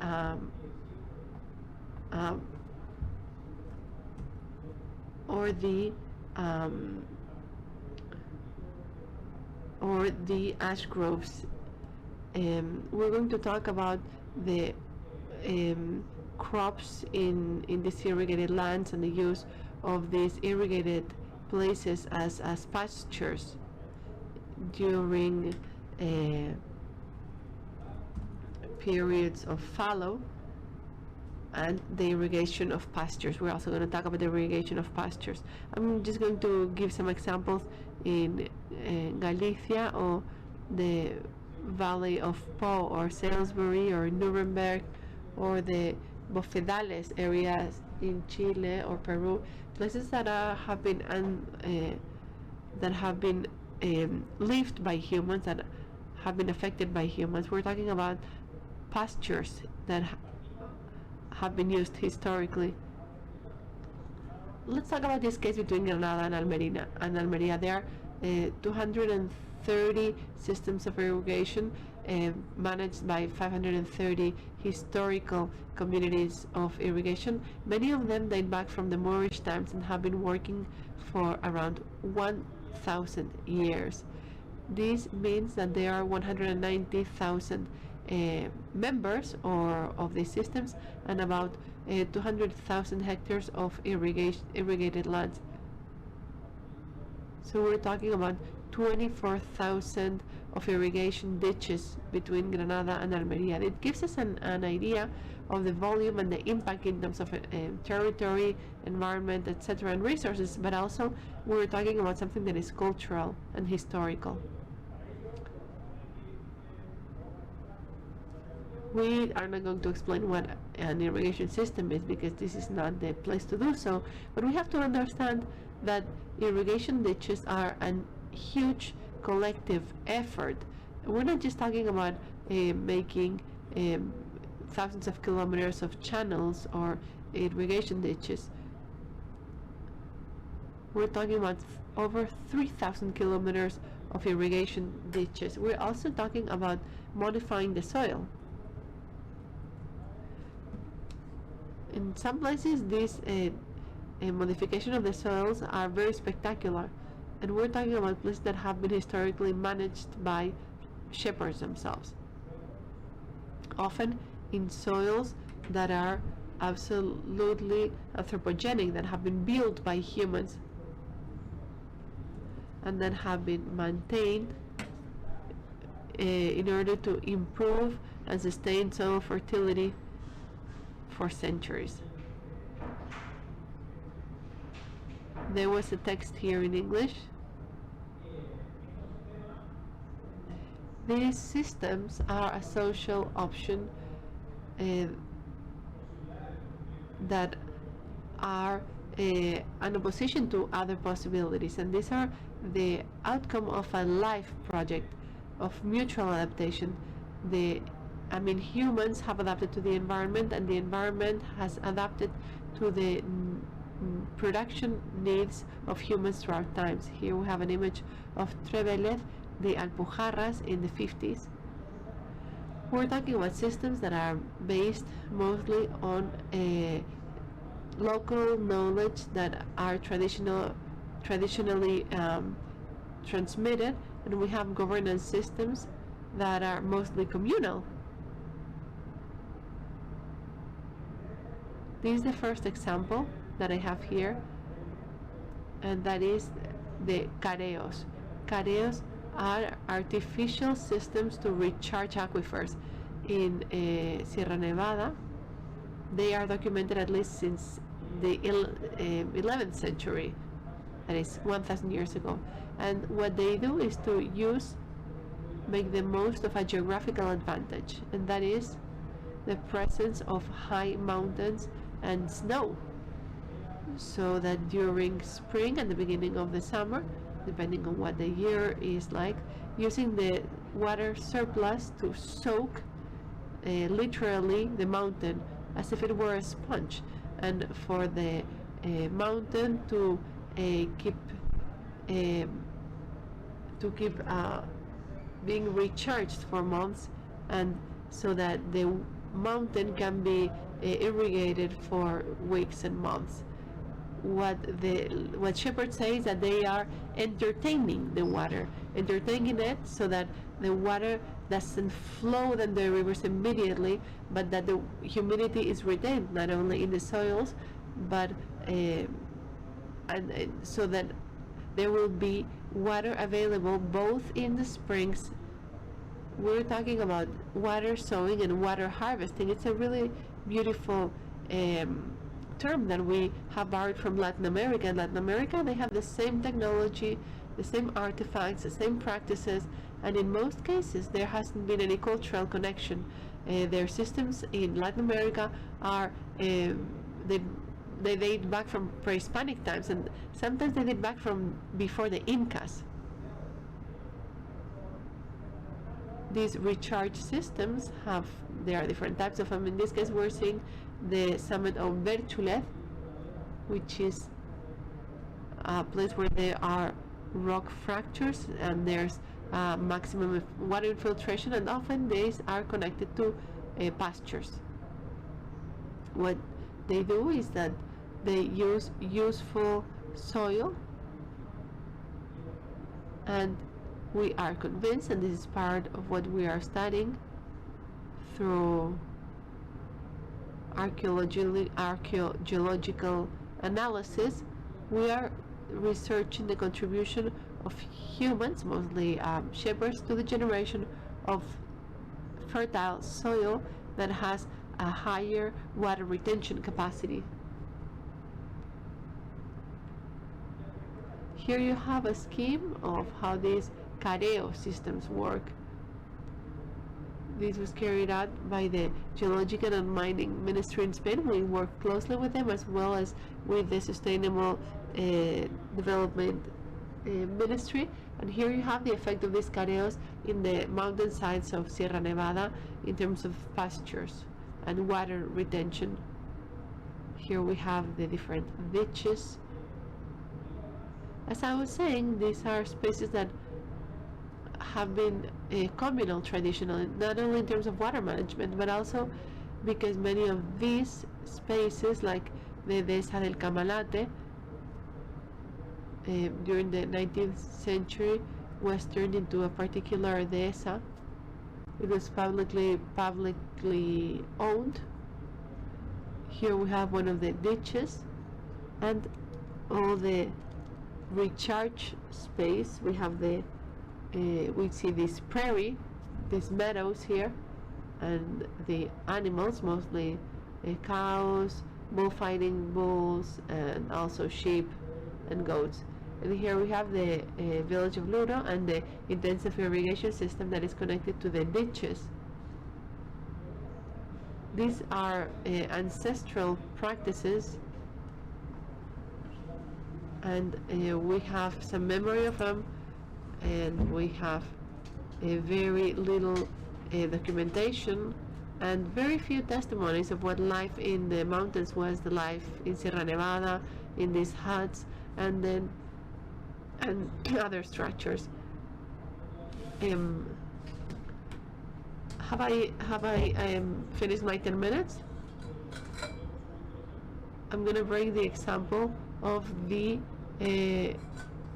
ash groves. We're going to talk about the crops in these irrigated lands and the use of these irrigated places as pastures during periods of fallow, and the irrigation of pastures. We're also going to talk about the irrigation of pastures. I'm just going to give some examples in Galicia, or the Valley of Po, or Salisbury, or Nuremberg, or the Bofedales areas in Chile or Peru, places that have been lived by humans, that have been affected by humans. We're talking about pastures that have been used historically. Let's talk about this case between Granada and Almería. There are 230 systems of irrigation managed by 530 historical communities of irrigation. Many of them date back from the Moorish times and have been working for around 1,000 years. This means that there are 190,000 members of these systems, and about 200,000 hectares of irrigated lands. So we're talking about 24,000 of irrigation ditches between Granada and Almería. It gives us an idea of the volume and the impact in terms of territory, environment, etc., and resources, but also we're talking about something that is cultural and historical. We are not going to explain what an irrigation system is, because this is not the place to do so, but we have to understand that irrigation ditches are a huge collective effort. We're not just talking about making thousands of kilometers of channels or irrigation ditches. We're talking about over 3,000 kilometers of irrigation ditches. We're also talking about modifying the soil. In some places, this modification of the soils are very spectacular, and we're talking about places that have been historically managed by shepherds themselves, often in soils that are absolutely anthropogenic, that have been built by humans and that have been maintained in order to improve and sustain soil fertility for centuries. There was a text here in English. These systems are a social option that are an opposition to other possibilities, and these are the outcome of a life project of mutual adaptation. Humans have adapted to the environment, and the environment has adapted to the production needs of humans throughout times. Here we have an image of Trevelez, the Alpujarras in the 50s. We're talking about systems that are based mostly on local knowledge that are traditionally transmitted, and we have governance systems that are mostly communal. This is the first example that I have here, and that is the careos. Careos are artificial systems to recharge aquifers in Sierra Nevada. They are documented at least since the 11th century, that is 1,000 years ago. And what they do is to make the most of a geographical advantage, and that is the presence of high mountains and snow, so that during spring and the beginning of the summer, depending on what the year is like, using the water surplus to soak literally the mountain as if it were a sponge, and for the mountain to keep being recharged for months, and so that the mountain can be irrigated for weeks and months. What shepherds say is that they are entertaining the water, entertaining it so that the water doesn't flow in the rivers immediately, but that the humidity is retained not only in the soils, but so that there will be water available both in the springs. We're talking about water sowing and water harvesting. It's a really beautiful term that we have borrowed from Latin America. In Latin America, they have the same technology, the same artifacts, the same practices, and in most cases there hasn't been any cultural connection. Their systems in Latin America are they date back from pre-Hispanic times, and sometimes they date back from before the Incas. These recharge systems there are different types of them. In this case, we're seeing the summit of Berchulez, which is a place where there are rock fractures and there's maximum water infiltration, and often these are connected to pastures. What they do is that they use useful soil, and we are convinced, and this is part of what we are studying through archaeological analysis. We are researching the contribution of humans, mostly shepherds, to the generation of fertile soil that has a higher water retention capacity. Here you have a scheme of how these careo systems work. This was carried out by the Geological and Mining Ministry in Spain. We work closely with them, as well as with the Sustainable Development Ministry. And here you have the effect of these careos in the mountain sides of Sierra Nevada in terms of pastures and water retention. Here we have the different ditches. As I was saying, these are spaces that have been communal traditionally, not only in terms of water management, but also because many of these spaces, like the Dehesa del Camalate, during the 19th century was turned into a particular dehesa It was publicly owned. Here we have one of the ditches and all the recharge space. We have the we see this prairie, these meadows here, and the animals, mostly cows, bullfighting bulls, and also sheep and goats. And here we have the village of Luro and the intensive irrigation system that is connected to the ditches. These are ancestral practices, and we have some memory of them, and we have very little documentation and very few testimonies of what life in the mountains was, the life in Sierra Nevada, in these huts, and other structures. Have I finished my 10 minutes? I'm gonna bring the example of the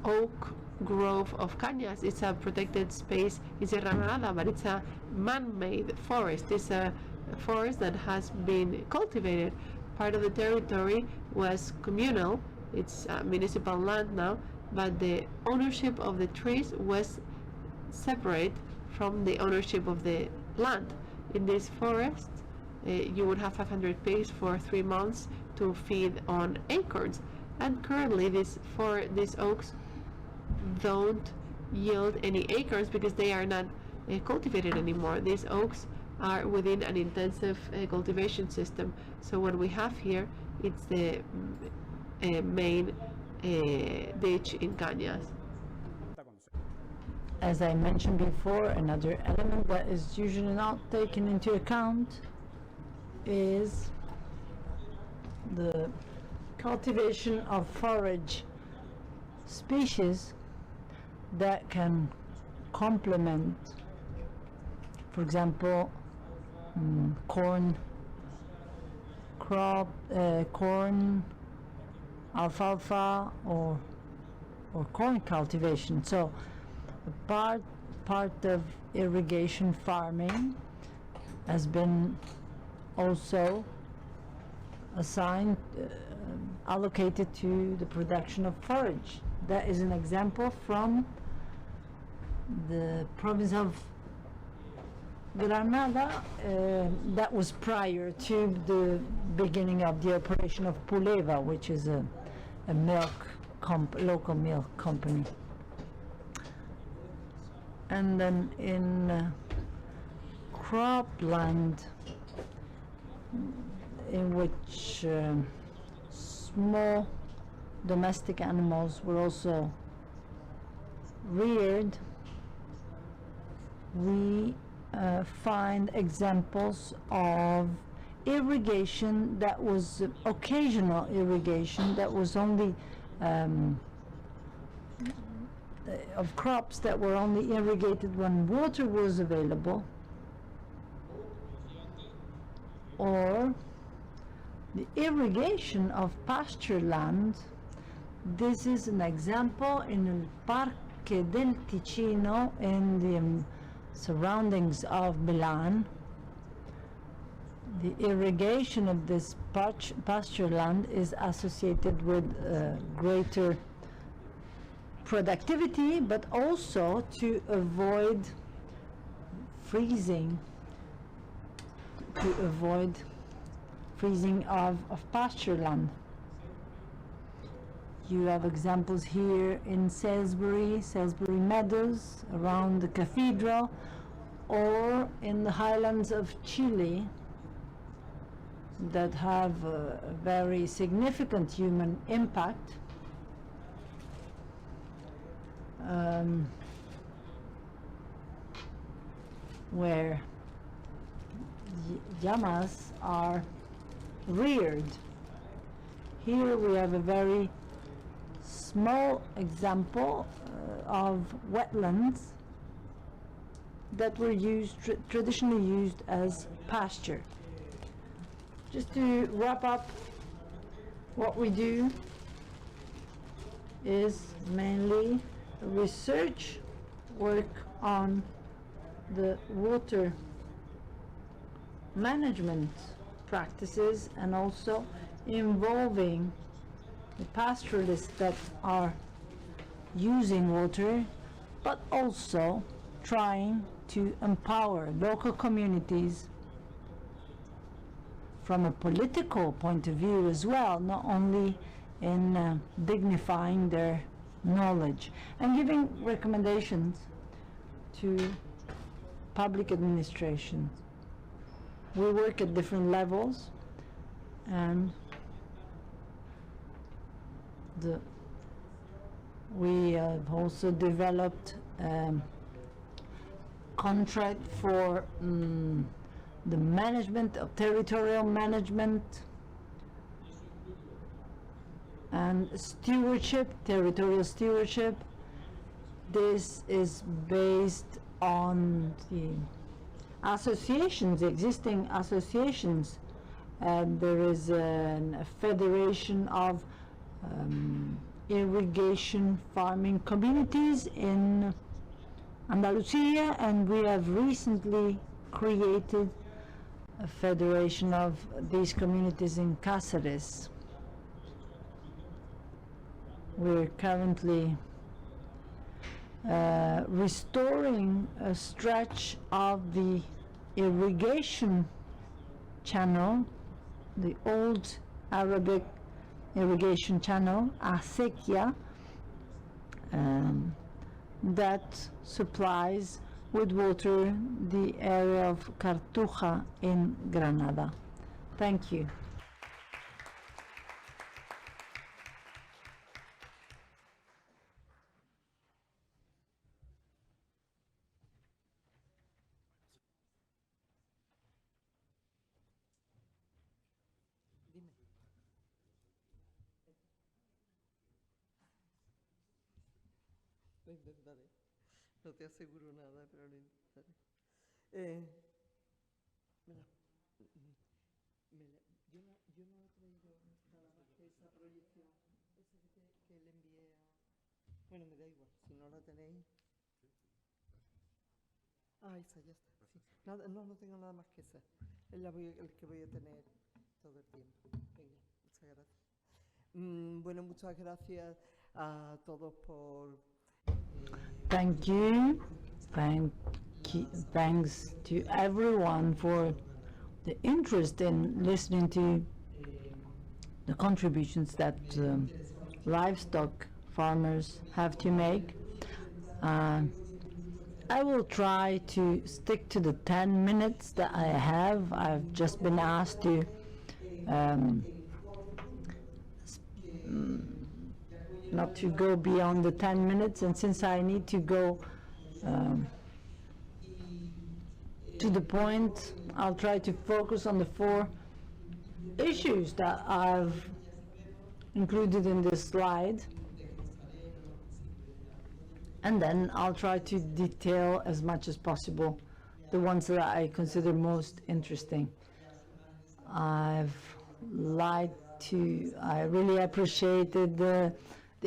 oak grove of Cañas. It's a protected space in Sierra Nevada, but it's a man-made forest. It's a forest that has been cultivated. Part of the territory was communal. It's municipal land now, but the ownership of the trees was separate from the ownership of the land. In this forest, you would have 500 pigs for 3 months to feed on acorns. And currently, these oaks don't yield any acorns because they are not cultivated anymore. These oaks are within an intensive cultivation system. So what we have here, it's the main ditch in Cañas. As I mentioned before, another element that is usually not taken into account is the cultivation of forage species that can complement, for example, corn, alfalfa, or corn cultivation. So part of irrigation farming has been also assigned, allocated to the production of forage. That is an example from the province of Granada. That was prior to the beginning of the operation of Puleva, which is a local milk company. And then in cropland, in which small domestic animals were also reared, we find examples of irrigation that was occasional irrigation, that was only of crops that were only irrigated when water was available, or the irrigation of pasture land. This is an example in the Parque del Ticino, in the surroundings of Milan. The irrigation of this pasture land is associated with greater productivity, but also to avoid freezing, of pasture land. You have examples here in Salisbury Meadows, around the cathedral, or in the highlands of Chile, that have a very significant human impact. Where llamas are reared. Here we have a very small example of wetlands that were traditionally used as pasture. Just to wrap up, what we do is mainly research work on the water management practices and also involving the pastoralists that are using water, but also trying to empower local communities from a political point of view as well, not only in dignifying their knowledge and giving recommendations to public administration. We work at different levels, and we have also developed contract for the management of territorial management and stewardship, territorial stewardship. This is based on the associations, existing associations. There is a federation of irrigation farming communities in Andalusia, and we have recently created a federation of these communities in Cáceres. We're currently restoring a stretch of the irrigation channel, the old Arabic irrigation channel, Acequia, that supplies with water the area of Cartuja in Granada. Thank you. Lo intentaré. No te aseguro nada, pero lo intentaré. Mira, yo no he traído nada más que esa proyección, esa que le envié a... Bueno, me da igual, si no la tenéis... Ah, esa ya está. Sí. Nada, no tengo nada más que esa. Es el que voy a tener todo el tiempo. Venga, muchas gracias. Bueno, muchas gracias a todos por... Thank you. Thanks to everyone for the interest in listening to the contributions that livestock farmers have to make. I will try to stick to the 10 minutes that I have. I've just been asked to not to go beyond the 10 minutes, and since I need to go to the point, I'll try to focus on the 4 issues that I've included in this slide, and then I'll try to detail as much as possible the ones that I consider most interesting. I really appreciated the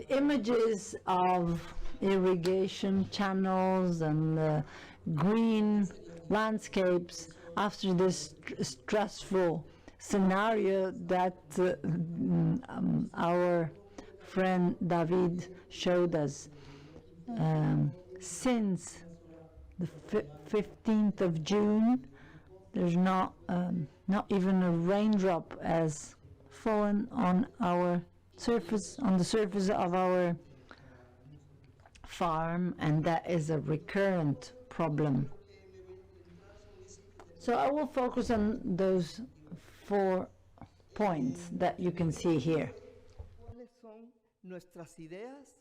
images of irrigation channels and green landscapes after this stressful scenario that our friend David showed us. Since the 15th of June, there's not even a raindrop has fallen on the surface of our farm, and that is a recurrent problem. So I will focus on those 4 points that you can see here. ¿Cuáles son nuestras ideas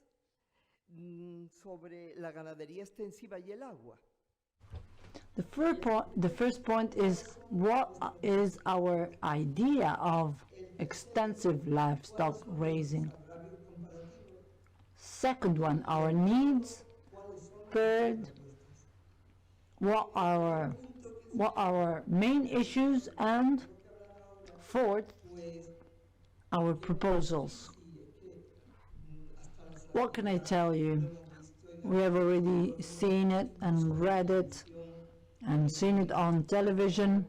sobre la ganadería extensiva y el agua? The first point is, what is our idea of extensive livestock raising? Second one, our needs. Third, what are our main issues, and fourth, our proposals. What can I tell you? We have already seen it and read it and seen it on television.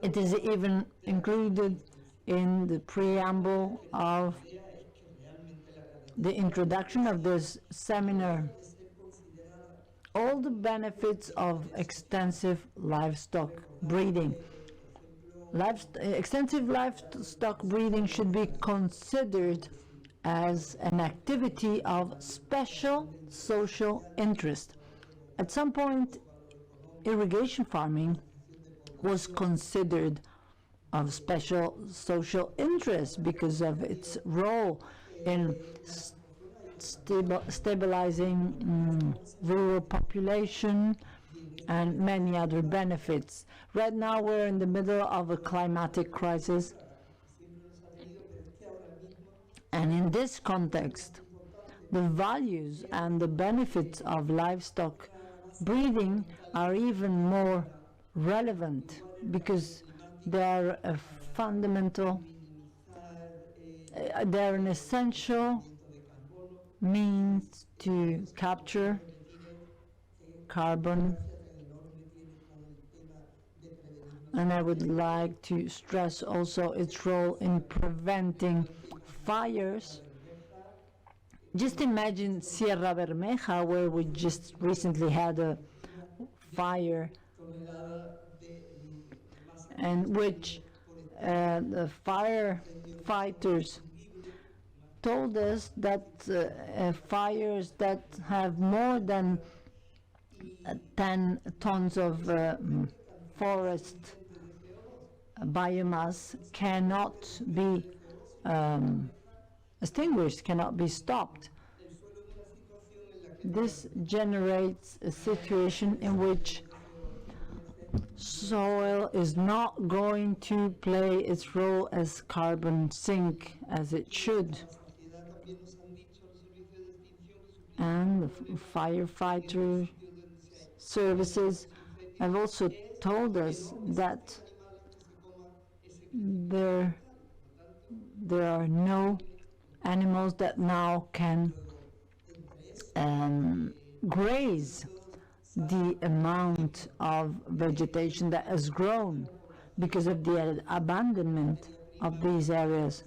It is even included in the preamble of the introduction of this seminar. All the benefits of extensive livestock breeding. Extensive livestock breeding should be considered as an activity of special social interest. At some point, irrigation farming was considered of special social interest because of its role in stabilizing rural population and many other benefits. Right now we're in the middle of a climatic crisis, and in this context the values and the benefits of livestock breeding are even more relevant because they are a fundamental, they're an essential means to capture carbon. And I would like to stress also its role in preventing fires. Just imagine Sierra Bermeja, where we just recently had a fire, and which the firefighters told us that fires that have more than 10 tons of forest biomass cannot be extinguished, cannot be stopped. This generates a situation in which soil is not going to play its role as carbon sink as it should. And the firefighter services have also told us that there are no animals that now can graze the amount of vegetation that has grown because of the abandonment of these areas.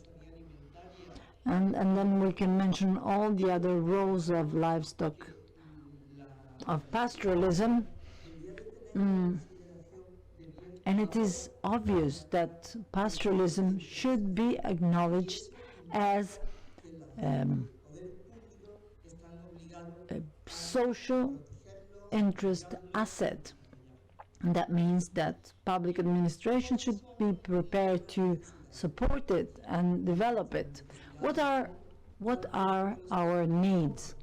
And then we can mention all the other roles of livestock, of pastoralism. And it is obvious that pastoralism should be acknowledged as a social interest asset. And that means that public administration should be prepared to support it and develop it. What are our needs?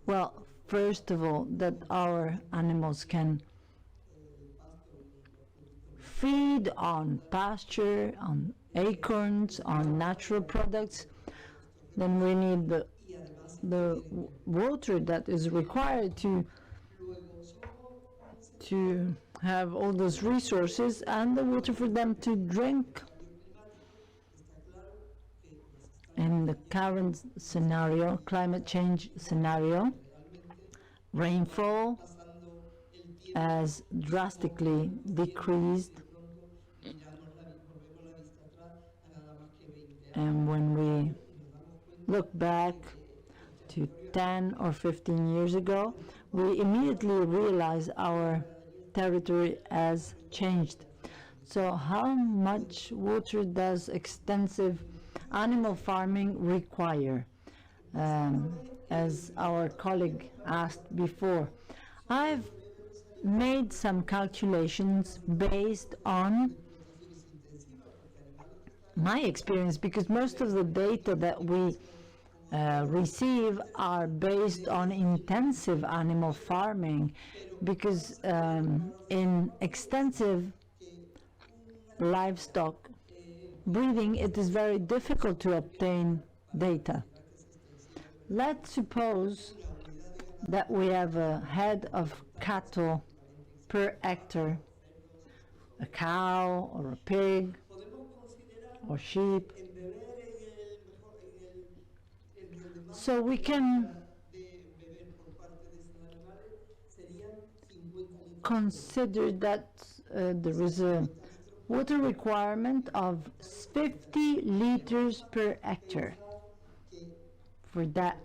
Well, first of all, that our animals can feed on pasture, on acorns, on natural products. Then we need the water that is required to have all those resources, and the water for them to drink. In the current scenario, climate change scenario, rainfall has drastically decreased, and when we look back to 10 or 15 years ago, we immediately realize our territory has changed. So how much water does extensive animal farming require? As our colleague asked before, I've made some calculations based on my experience, because most of the data that we receive are based on intensive animal farming, because in extensive livestock breeding it is very difficult to obtain data. Let's suppose that we have a head of cattle per hectare, a cow or a pig or sheep. So we can consider that there is a water requirement of 50 liters per hectare for that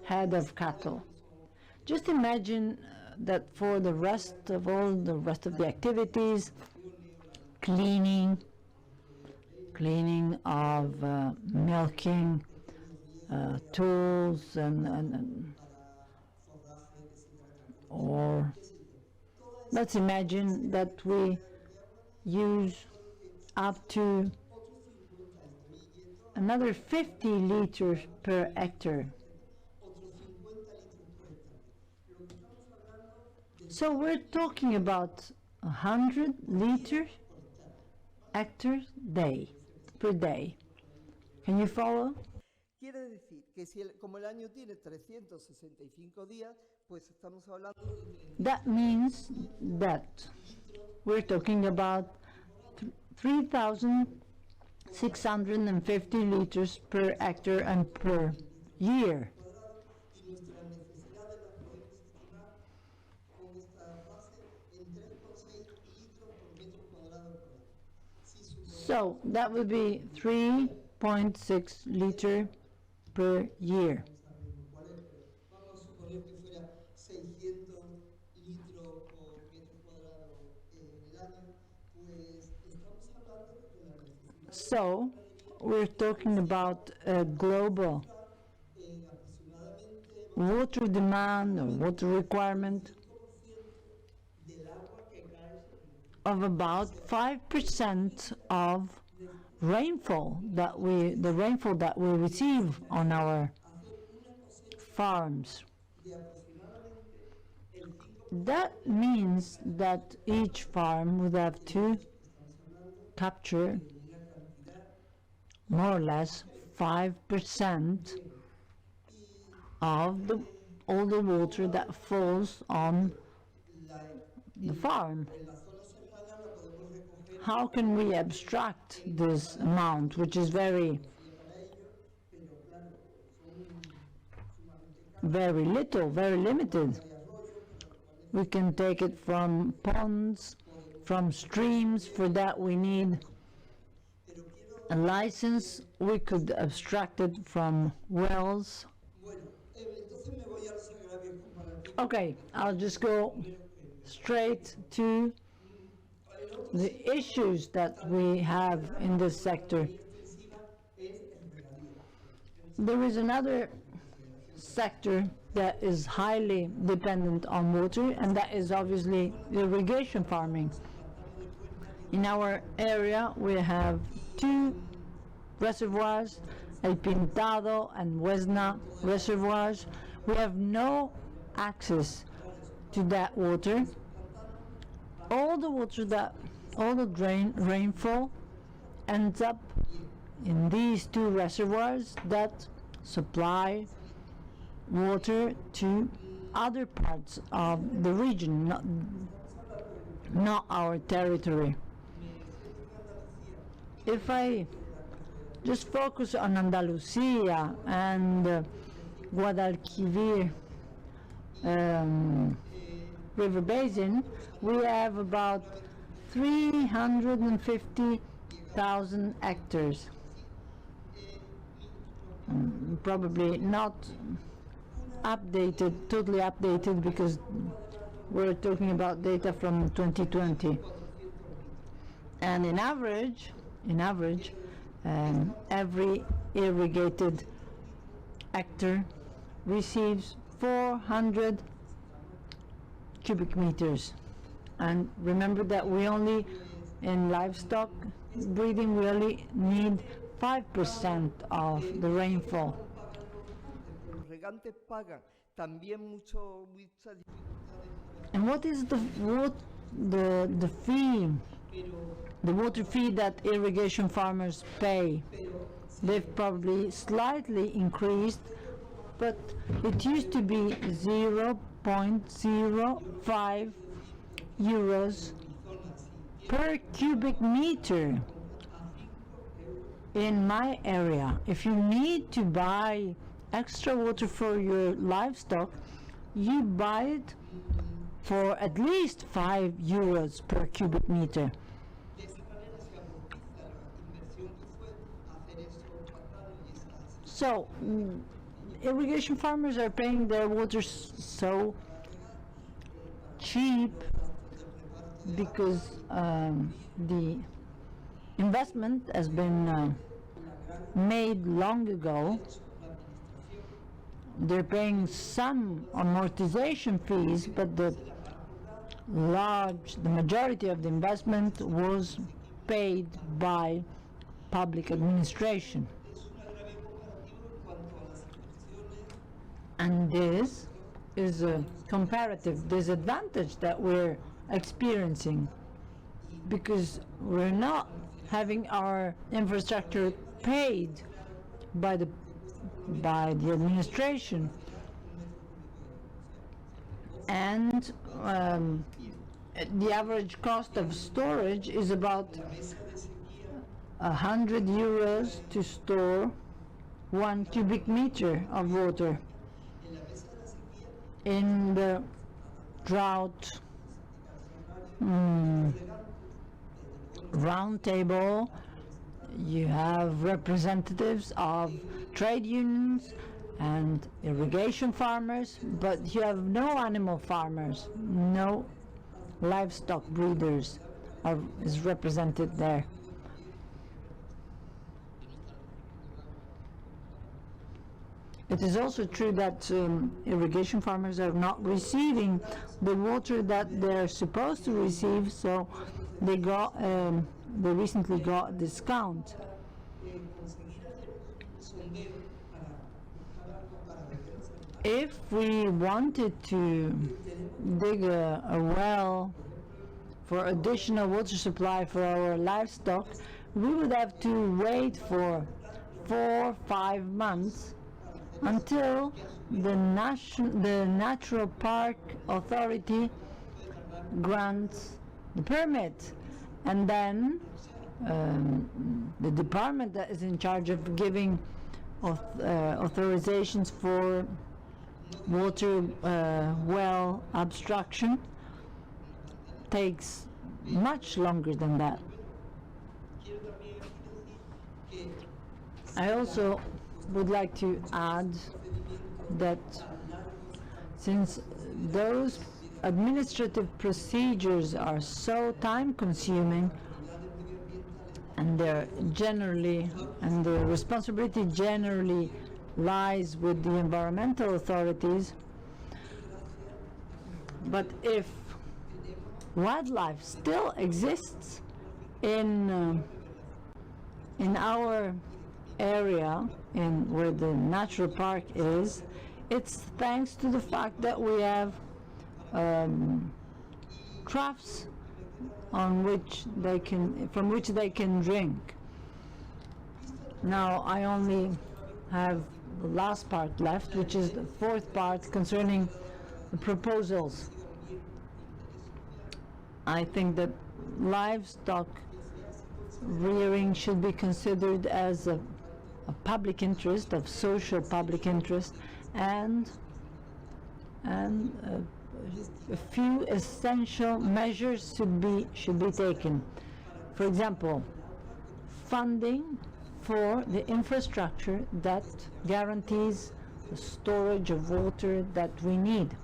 head of cattle. Just imagine that for the rest of the activities, cleaning of milking, tools or let's imagine that we use up to another 50 liters per hectare. So we're talking about 100 liters hectares per day. Can you follow? Quiere decir que si como el año tiene 365 días, pues estamos hablando de... That means that we're talking about 3,650 liters per hectare and per year. So that would be 3.6 liter per year. So we're talking about a global water demand or water requirement of about 5% of rainfall that we receive on our farms. That means that each farm would have to capture more or less 5% of all the water that falls on the farm. How can we abstract this amount, which is very little, very limited? We can take it from ponds, from streams. For that we need a license. We could abstract it from wells. Okay, I'll just go straight to the issues that we have in this sector. There is another sector that is highly dependent on water, and that is obviously irrigation farming. In our area we have two reservoirs, El Pintado and Huesna reservoirs. We have no access to that water. All the rainfall ends up in these two reservoirs that supply water to other parts of the region, not our territory. If I just focus on Andalusia and Guadalquivir river basin, we have about 350,000 hectares. Probably not totally updated, because we're talking about data from 2020. And in average, every irrigated hectare receives 400 cubic meters. And remember that in livestock breeding, we only need 5% of the rainfall. And what is the fee, the water fee that irrigation farmers pay? They've probably slightly increased, but it used to be 0.05 euros per cubic meter. In my area, if you need to buy extra water for your livestock, you buy it for at least 5 euros per cubic meter. So, irrigation farmers are paying their water so cheap because the investment has been made long ago. They're paying some amortization fees, but the majority of the investment was paid by public administration. And this is a comparative disadvantage that we're experiencing because we're not having our infrastructure paid by the administration, and the average cost of storage is about 100 euros to store 1 cubic meter of water. In the drought roundtable, you have representatives of trade unions and irrigation farmers, but you have no animal farmers, no livestock breeders is represented there. It is also true that irrigation farmers are not receiving the water that they're supposed to receive, so they recently got a discount. If we wanted to dig a well for additional water supply for our livestock, we would have to wait for 4-5 months until the Natural Park Authority grants the permit, and then the department that is in charge of giving authorizations for water well obstruction takes much longer than that. I also would like to add that since those administrative procedures are so time-consuming, and the responsibility generally lies with the environmental authorities, but if wildlife still exists in our area, where the natural park is, it's thanks to the fact that we have troughs from which they can drink. Now I only have the last part left, which is the fourth part concerning the proposals. I think that livestock rearing should be considered as a public interest, of social public interest, and a few essential measures should be taken. For example, funding for the infrastructure that guarantees the storage of water that we need.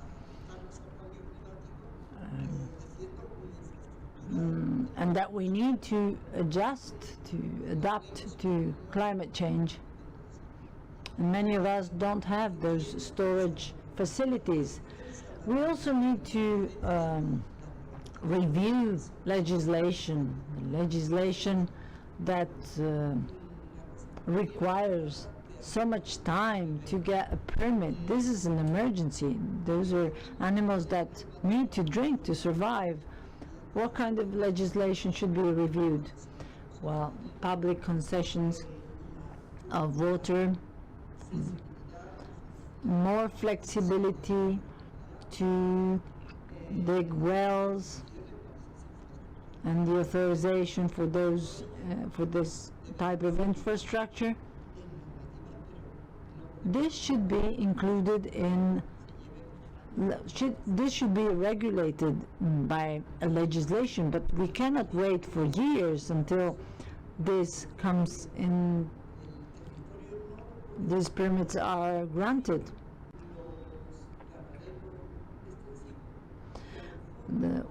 And that we need to adapt to climate change. And many of us don't have those storage facilities. We also need to review legislation that requires so much time to get a permit. This is an emergency. Those are animals that need to drink to survive. What kind of legislation should be reviewed? Well, public concessions of water, more flexibility to dig wells, and the authorization for those for this type of infrastructure. This should be included in This should be regulated by a legislation, but we cannot wait for years until this comes in, these permits are granted.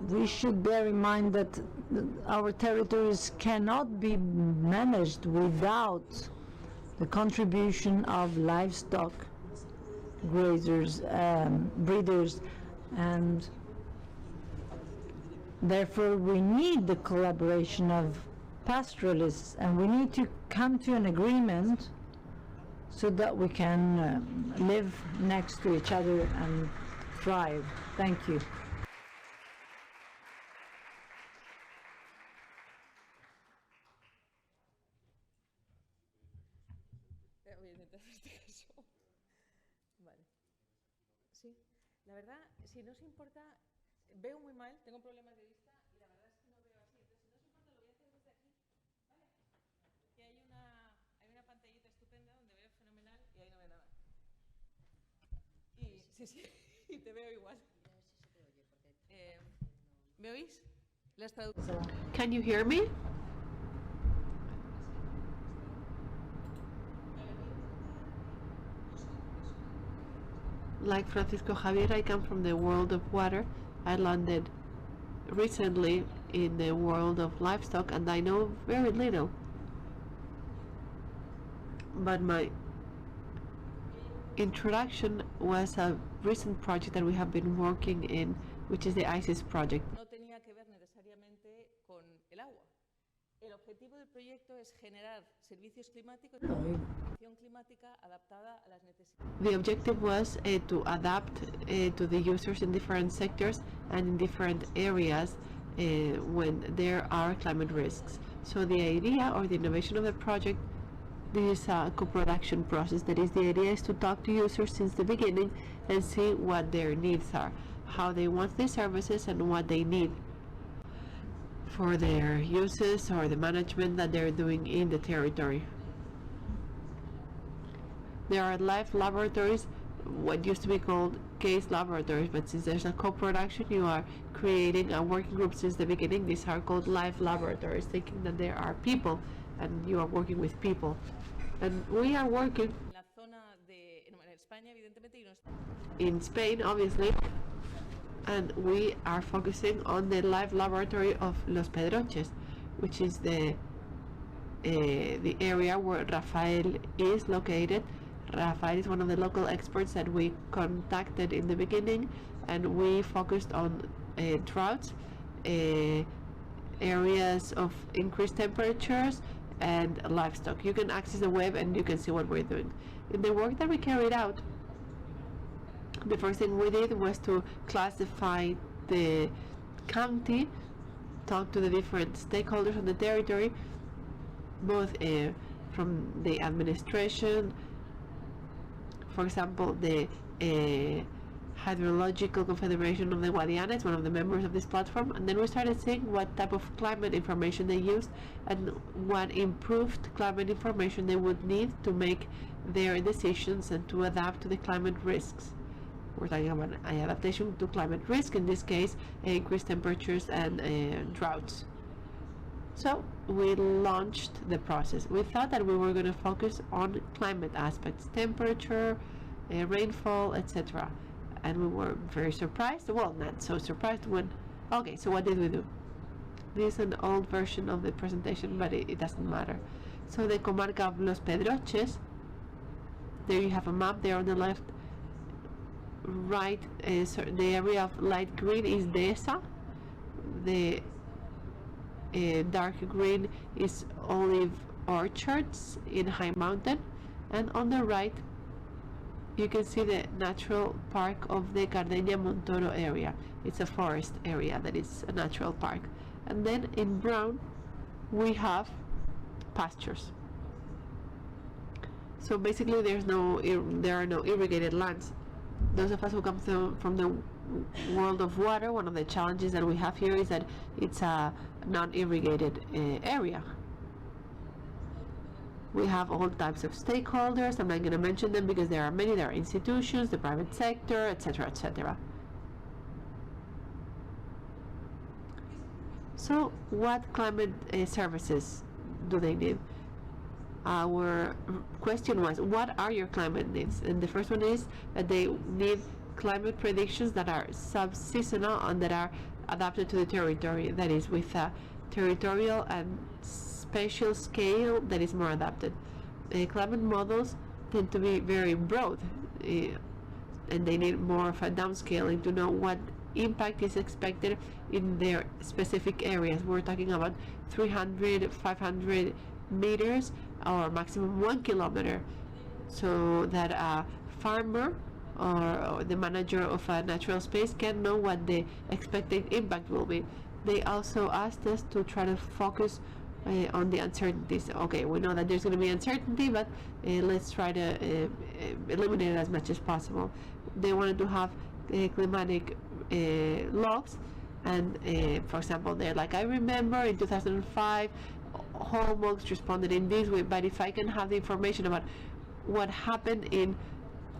We should bear in mind that our territories cannot be managed without the contribution of livestock grazers, breeders, and therefore we need the collaboration of pastoralists, and we need to come to an agreement so that we can live next to each other and thrive. Thank you. Voy a intentar en este caso. Vale. Sí, la verdad, si no os importa, veo muy mal, tengo problemas de vista y la verdad es que no veo así. Entonces, si no os importa, lo voy a hacer desde aquí, ¿vale? Que hay una pantallita estupenda donde veo fenomenal y ahí no veo nada. Y sí, y te veo igual. ¿Me oís? Las traducciones. Can you hear me? Like Francisco Javier, I come from the world of water. I landed recently in the world of livestock and I know very little. But my introduction was a recent project that we have been working in, which is the ISIS project. No tenía que ver necesariamente con el agua. El objetivo del proyecto es generar servicios climáticos y acción climática adaptada a las necesidades. The objective was to adapt to the users in different sectors and in different areas when there are climate risks. So the idea or the innovation of the project, this is a co-production process. That is, the idea is to talk to users since the beginning and see what their needs are, how they want the services and what they need for their uses or the management that they're doing in the territory. There are live laboratories, what used to be called case laboratories, but since there's a co-production, you are creating a working group since the beginning. These are called live laboratories, thinking that there are people and you are working with people. And we are working En la zona de en España, evidentemente, y no está. in Spain, obviously, and we are focusing on the live laboratory of Los Pedroches, which is the area where Rafael is located. Rafael is one of the local experts that we contacted in the beginning, and we focused on droughts, areas of increased temperatures, and livestock. You can access the web and you can see what we're doing. In the work that we carried out, the first thing we did was to classify the county, talk to the different stakeholders on the territory, both from the administration, for example, the Hydrological Confederation of the Guadiana is one of the members of this platform, and then we started seeing what type of climate information they used and what improved climate information they would need to make their decisions and to adapt to the climate risks. We're talking about an adaptation to climate risk, in this case increased temperatures and droughts. So we launched the process. We thought that we were going to focus on climate aspects, temperature, rainfall, etc. And we were very surprised, well, not so surprised when, okay, so what did we do? This is an old version of the presentation, but it doesn't matter. So the comarca of Los Pedroches, there you have a map there on the left, right, so the area of light green is Dehesa, the dark green is olive orchards in High Mountain, and on the right you can see the natural park of the Cardeña Montoro area. It's a forest area that is a natural park. And then in brown we have pastures. So basically there are no irrigated lands. Those of us who come from the world of water, one of the challenges that we have here is that it's a non-irrigated area. We have all types of stakeholders. I'm not going to mention them because there are many. There are institutions, the private sector, etc., etc. So what climate services do they need? Our question was, what are your climate needs? And the first one is that they need climate predictions that are sub-seasonal and that are adapted to the territory, that is with a territorial and spatial scale that is more adapted. Climate models tend to be very broad, and they need more of a downscaling to know what impact is expected in their specific areas. We're talking about 300, 500 meters or maximum 1 kilometer, so that a farmer or the manager of a natural space can know what the expected impact will be. They also asked us to try to focus on the uncertainties. Okay, we know that there's going to be uncertainty, but let's try to eliminate it as much as possible. They wanted to have climatic logs, and for example, they're like, I remember in 2005 hallmarks responded in this way, but if I can have the information about what happened in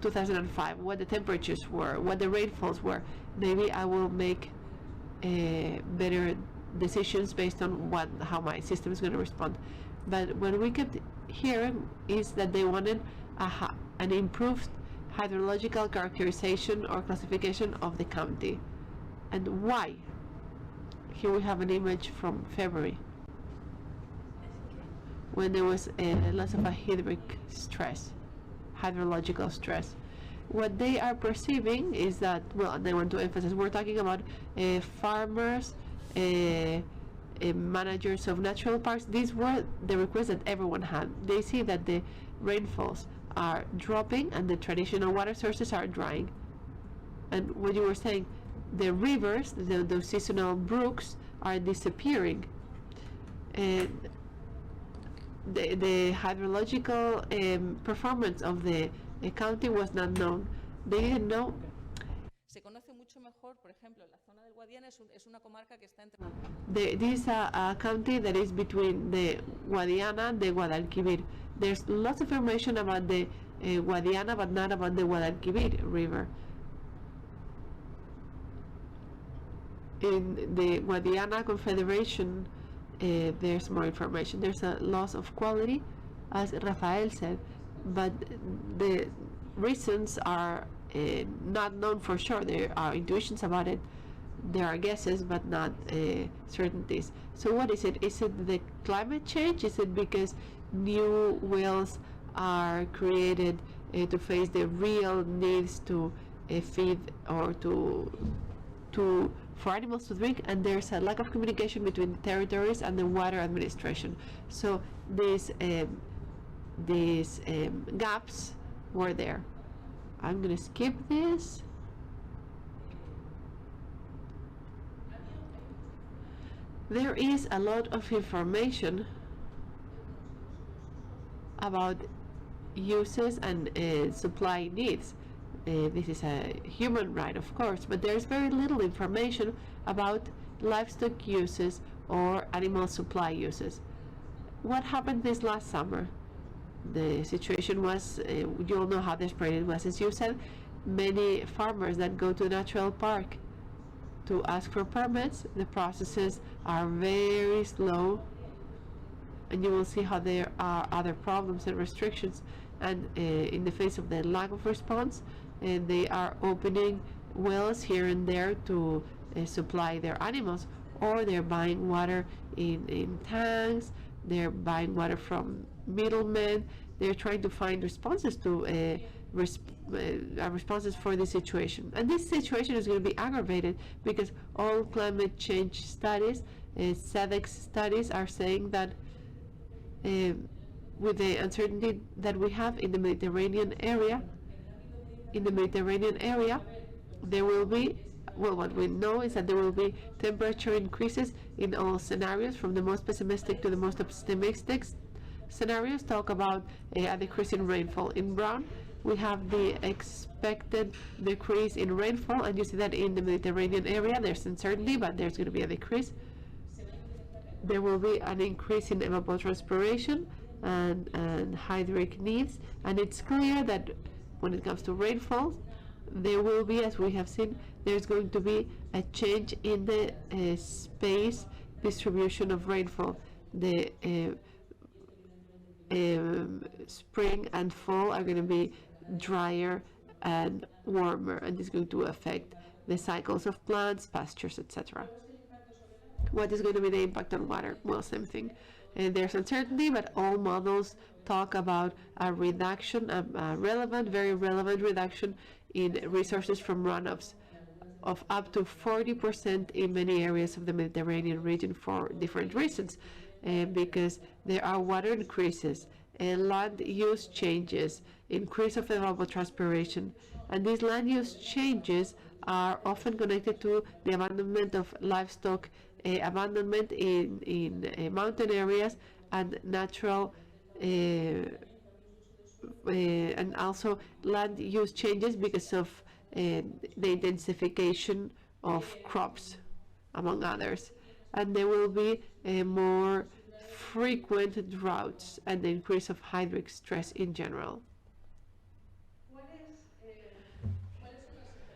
2005, what the temperatures were, what the rainfalls were, maybe I will make better decisions based on how my system is going to respond. But what we kept hearing is that they wanted an improved hydrological characterization or classification of the county. And why? Here we have an image from February, when there was lots of a hydrological stress. What they are perceiving is that, well, and I want to emphasize, we're talking about farmers, managers of natural parks. These were the requests that everyone had. They see that the rainfalls are dropping and the traditional water sources are drying. And what you were saying, the rivers, those seasonal brooks, are disappearing. And the hydrological performance of the county was not known. They didn't know. Se conoce mucho mejor, por ejemplo, la zona del Guadiana es una comarca que está entre... This is a county that is between the Guadiana and the Guadalquivir. There's lots of information about the Guadiana, but not about the Guadalquivir River. In the Guadiana Confederation, there's more information. There's a loss of quality, as Rafael said, but the reasons are not known for sure. There are intuitions about it, there are guesses, but not certainties. So what is it? Is it the climate change? Is it because new wells are created to face the real needs to feed or for animals to drink, and there's a lack of communication between territories and the water administration? So these gaps were there. I'm going to skip this. There is a lot of information about uses and supply needs. This is a human right, of course, but there's very little information about livestock uses or animal supply uses. What happened this last summer? The situation was, you all know how desperate it was. As you said, many farmers that go to a natural park to ask for permits, the processes are very slow, and you will see how there are other problems and restrictions, and in the face of the lack of response, they are opening wells here and there to supply their animals, or they're buying water in tanks, they're buying water from middlemen. They're trying to find responses to responses for this situation. And this situation is going to be aggravated because all climate change studies, SEDEX studies, are saying that with the uncertainty that we have in the Mediterranean area, there will be, well, what we know is that there will be temperature increases in all scenarios, from the most pessimistic to the most optimistic scenarios. Talk about a decrease in rainfall. In brown, we have the expected decrease in rainfall, and you see that in the Mediterranean area there's uncertainty, but there's going to be a decrease. There will be an increase in evapotranspiration and hydric needs, and it's clear that when it comes to rainfall, there will be, as we have seen, there's going to be a change in the space distribution of rainfall. The spring and fall are going to be drier and warmer, and this is going to affect the cycles of plants, pastures, etc. What is going to be the impact on water? Well, same thing. There's uncertainty, but all models talk about a reduction, a relevant, very relevant reduction in resources from runoffs of up to 40% in many areas of the Mediterranean region for different reasons. Because there are water increases, land use changes, increase of evapotranspiration, and these land use changes are often connected to the abandonment of livestock, abandonment in mountain areas, and natural and also land use changes because of the intensification of crops, among others. And there will be more frequent droughts and the increase of hydric stress in general.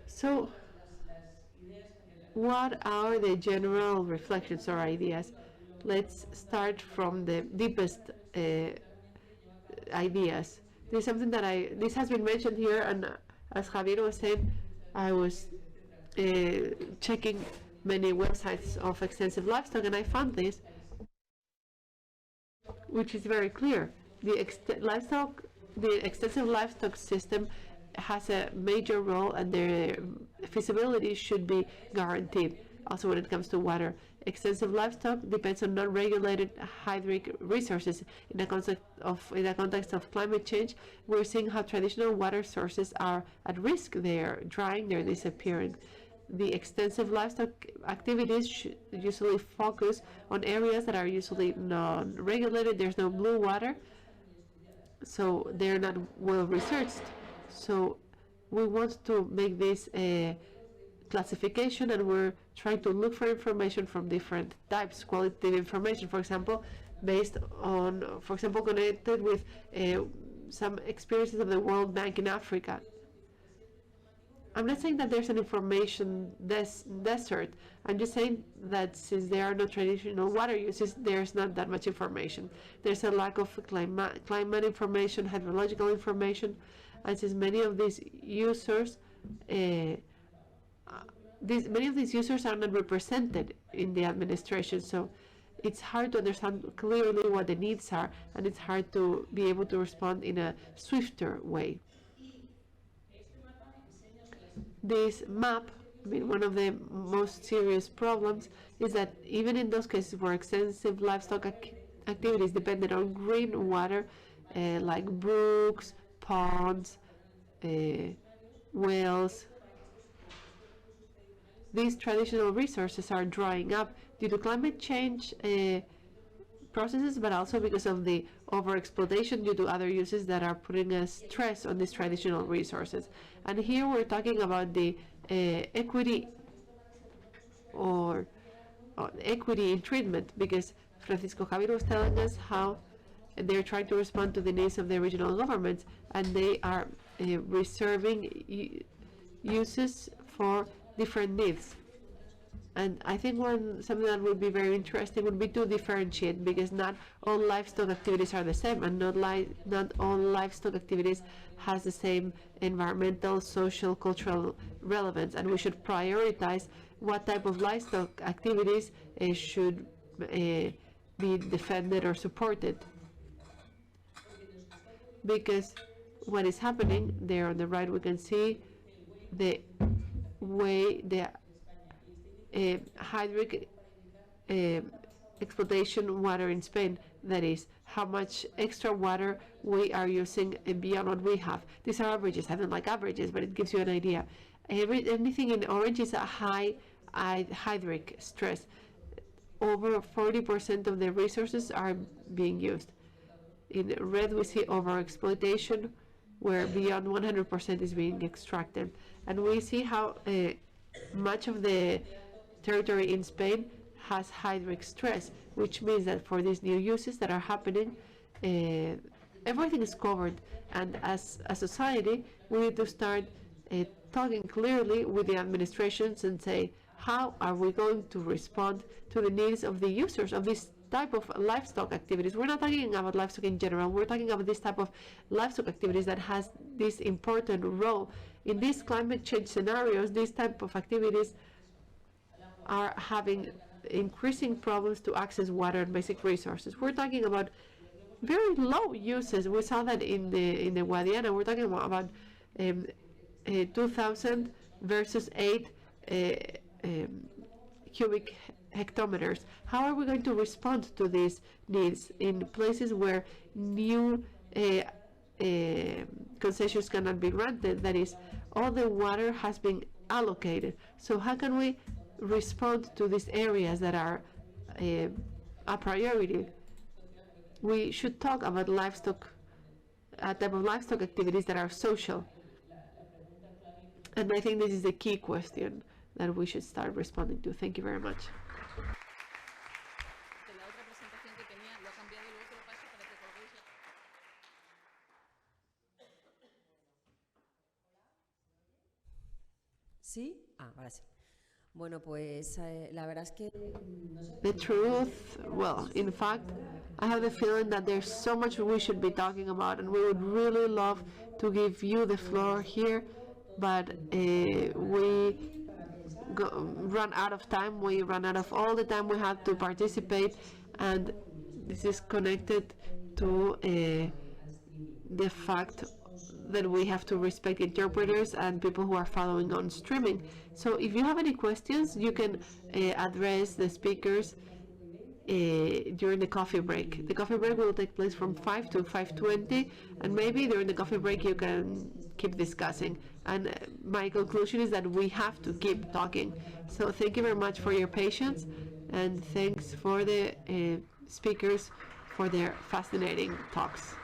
So, what are the general reflections or ideas? Let's start from the deepest ideas. This is something that this has been mentioned here, and as Javier was saying, I was checking many websites of extensive livestock, and I found this, which is very clear. The extensive livestock system has a major role, and their feasibility should be guaranteed. Also, when it comes to water, extensive livestock depends on non-regulated hydric resources. In the context of climate change, we're seeing how traditional water sources are at risk. They are drying, they're disappearing. The extensive livestock activities usually focus on areas that are usually non-regulated. There's no blue water, so they're not well researched. So we want to make this a classification, and we're trying to look for information from different types, qualitative information, for example, based on, connected with some experiences of the World Bank in Africa. I'm not saying that there's an information desert. I'm just saying that since there are no traditional water uses, there's not that much information. There's a lack of climate information, hydrological information, and since many of these users, many of these users are not represented in the administration, so it's hard to understand clearly what the needs are, and it's hard to be able to respond in a swifter way. This map, one of the most serious problems is that even in those cases where extensive livestock activities depended on green water, like brooks, ponds, wells, these traditional resources are drying up due to climate change processes, but also because of the overexploitation due to other uses that are putting a stress on these traditional resources. And here we're talking about the equity or equity in treatment, because Francisco Javier was telling us how they're trying to respond to the needs of the regional governments, and they are reserving uses for different needs. And I think something that would be very interesting would be to differentiate, because not all livestock activities are the same, and not all livestock activities has the same environmental, social, cultural relevance, and we should prioritize what type of livestock activities should be defended or supported. Because what is happening there on the right, we can see the way the hydric exploitation water in Spain, that is, how much extra water we are using beyond what we have. These are averages. I don't like averages, but it gives you an idea. Anything in orange is a high hydric stress. Over 40% of the resources are being used. In red, we see overexploitation, where beyond 100% is being extracted. And we see how much of the territory in Spain has hydric stress, which means that for these new uses that are happening, everything is covered. And as a society, we need to start talking clearly with the administrations and say, how are we going to respond to the needs of the users of this type of livestock activities. We're not talking about livestock in general. We're talking about this type of livestock activities that has this important role. In these climate change scenarios, these type of activities are having increasing problems to access water and basic resources. We're talking about very low uses. We saw that in the Guadiana. We're talking about 2,000 versus 8 cubic hectometers. How are we going to respond to these needs in places where new concessions cannot be granted? That is, all the water has been allocated. So how can we respond to these areas that are a priority? We should talk about livestock, a type of livestock activities that are social. And I think this is the key question that we should start responding to. Thank you very much. ¿Sí? Ahora sí. Bueno, pues la verdad es que The truth, well, in fact, I have the feeling that there's so much we should be talking about, and we would really love to give you the floor here, but we run out of time. We run out of all the time we have to participate, and this is connected to the fact that we have to respect interpreters and people who are following on streaming. So if you have any questions, you can address the speakers during the coffee break. The coffee break will take place from 5 to 5:20, and maybe during the coffee break you can keep discussing. And my conclusion is that we have to keep talking. So thank you very much for your patience, and thanks for the speakers for their fascinating talks.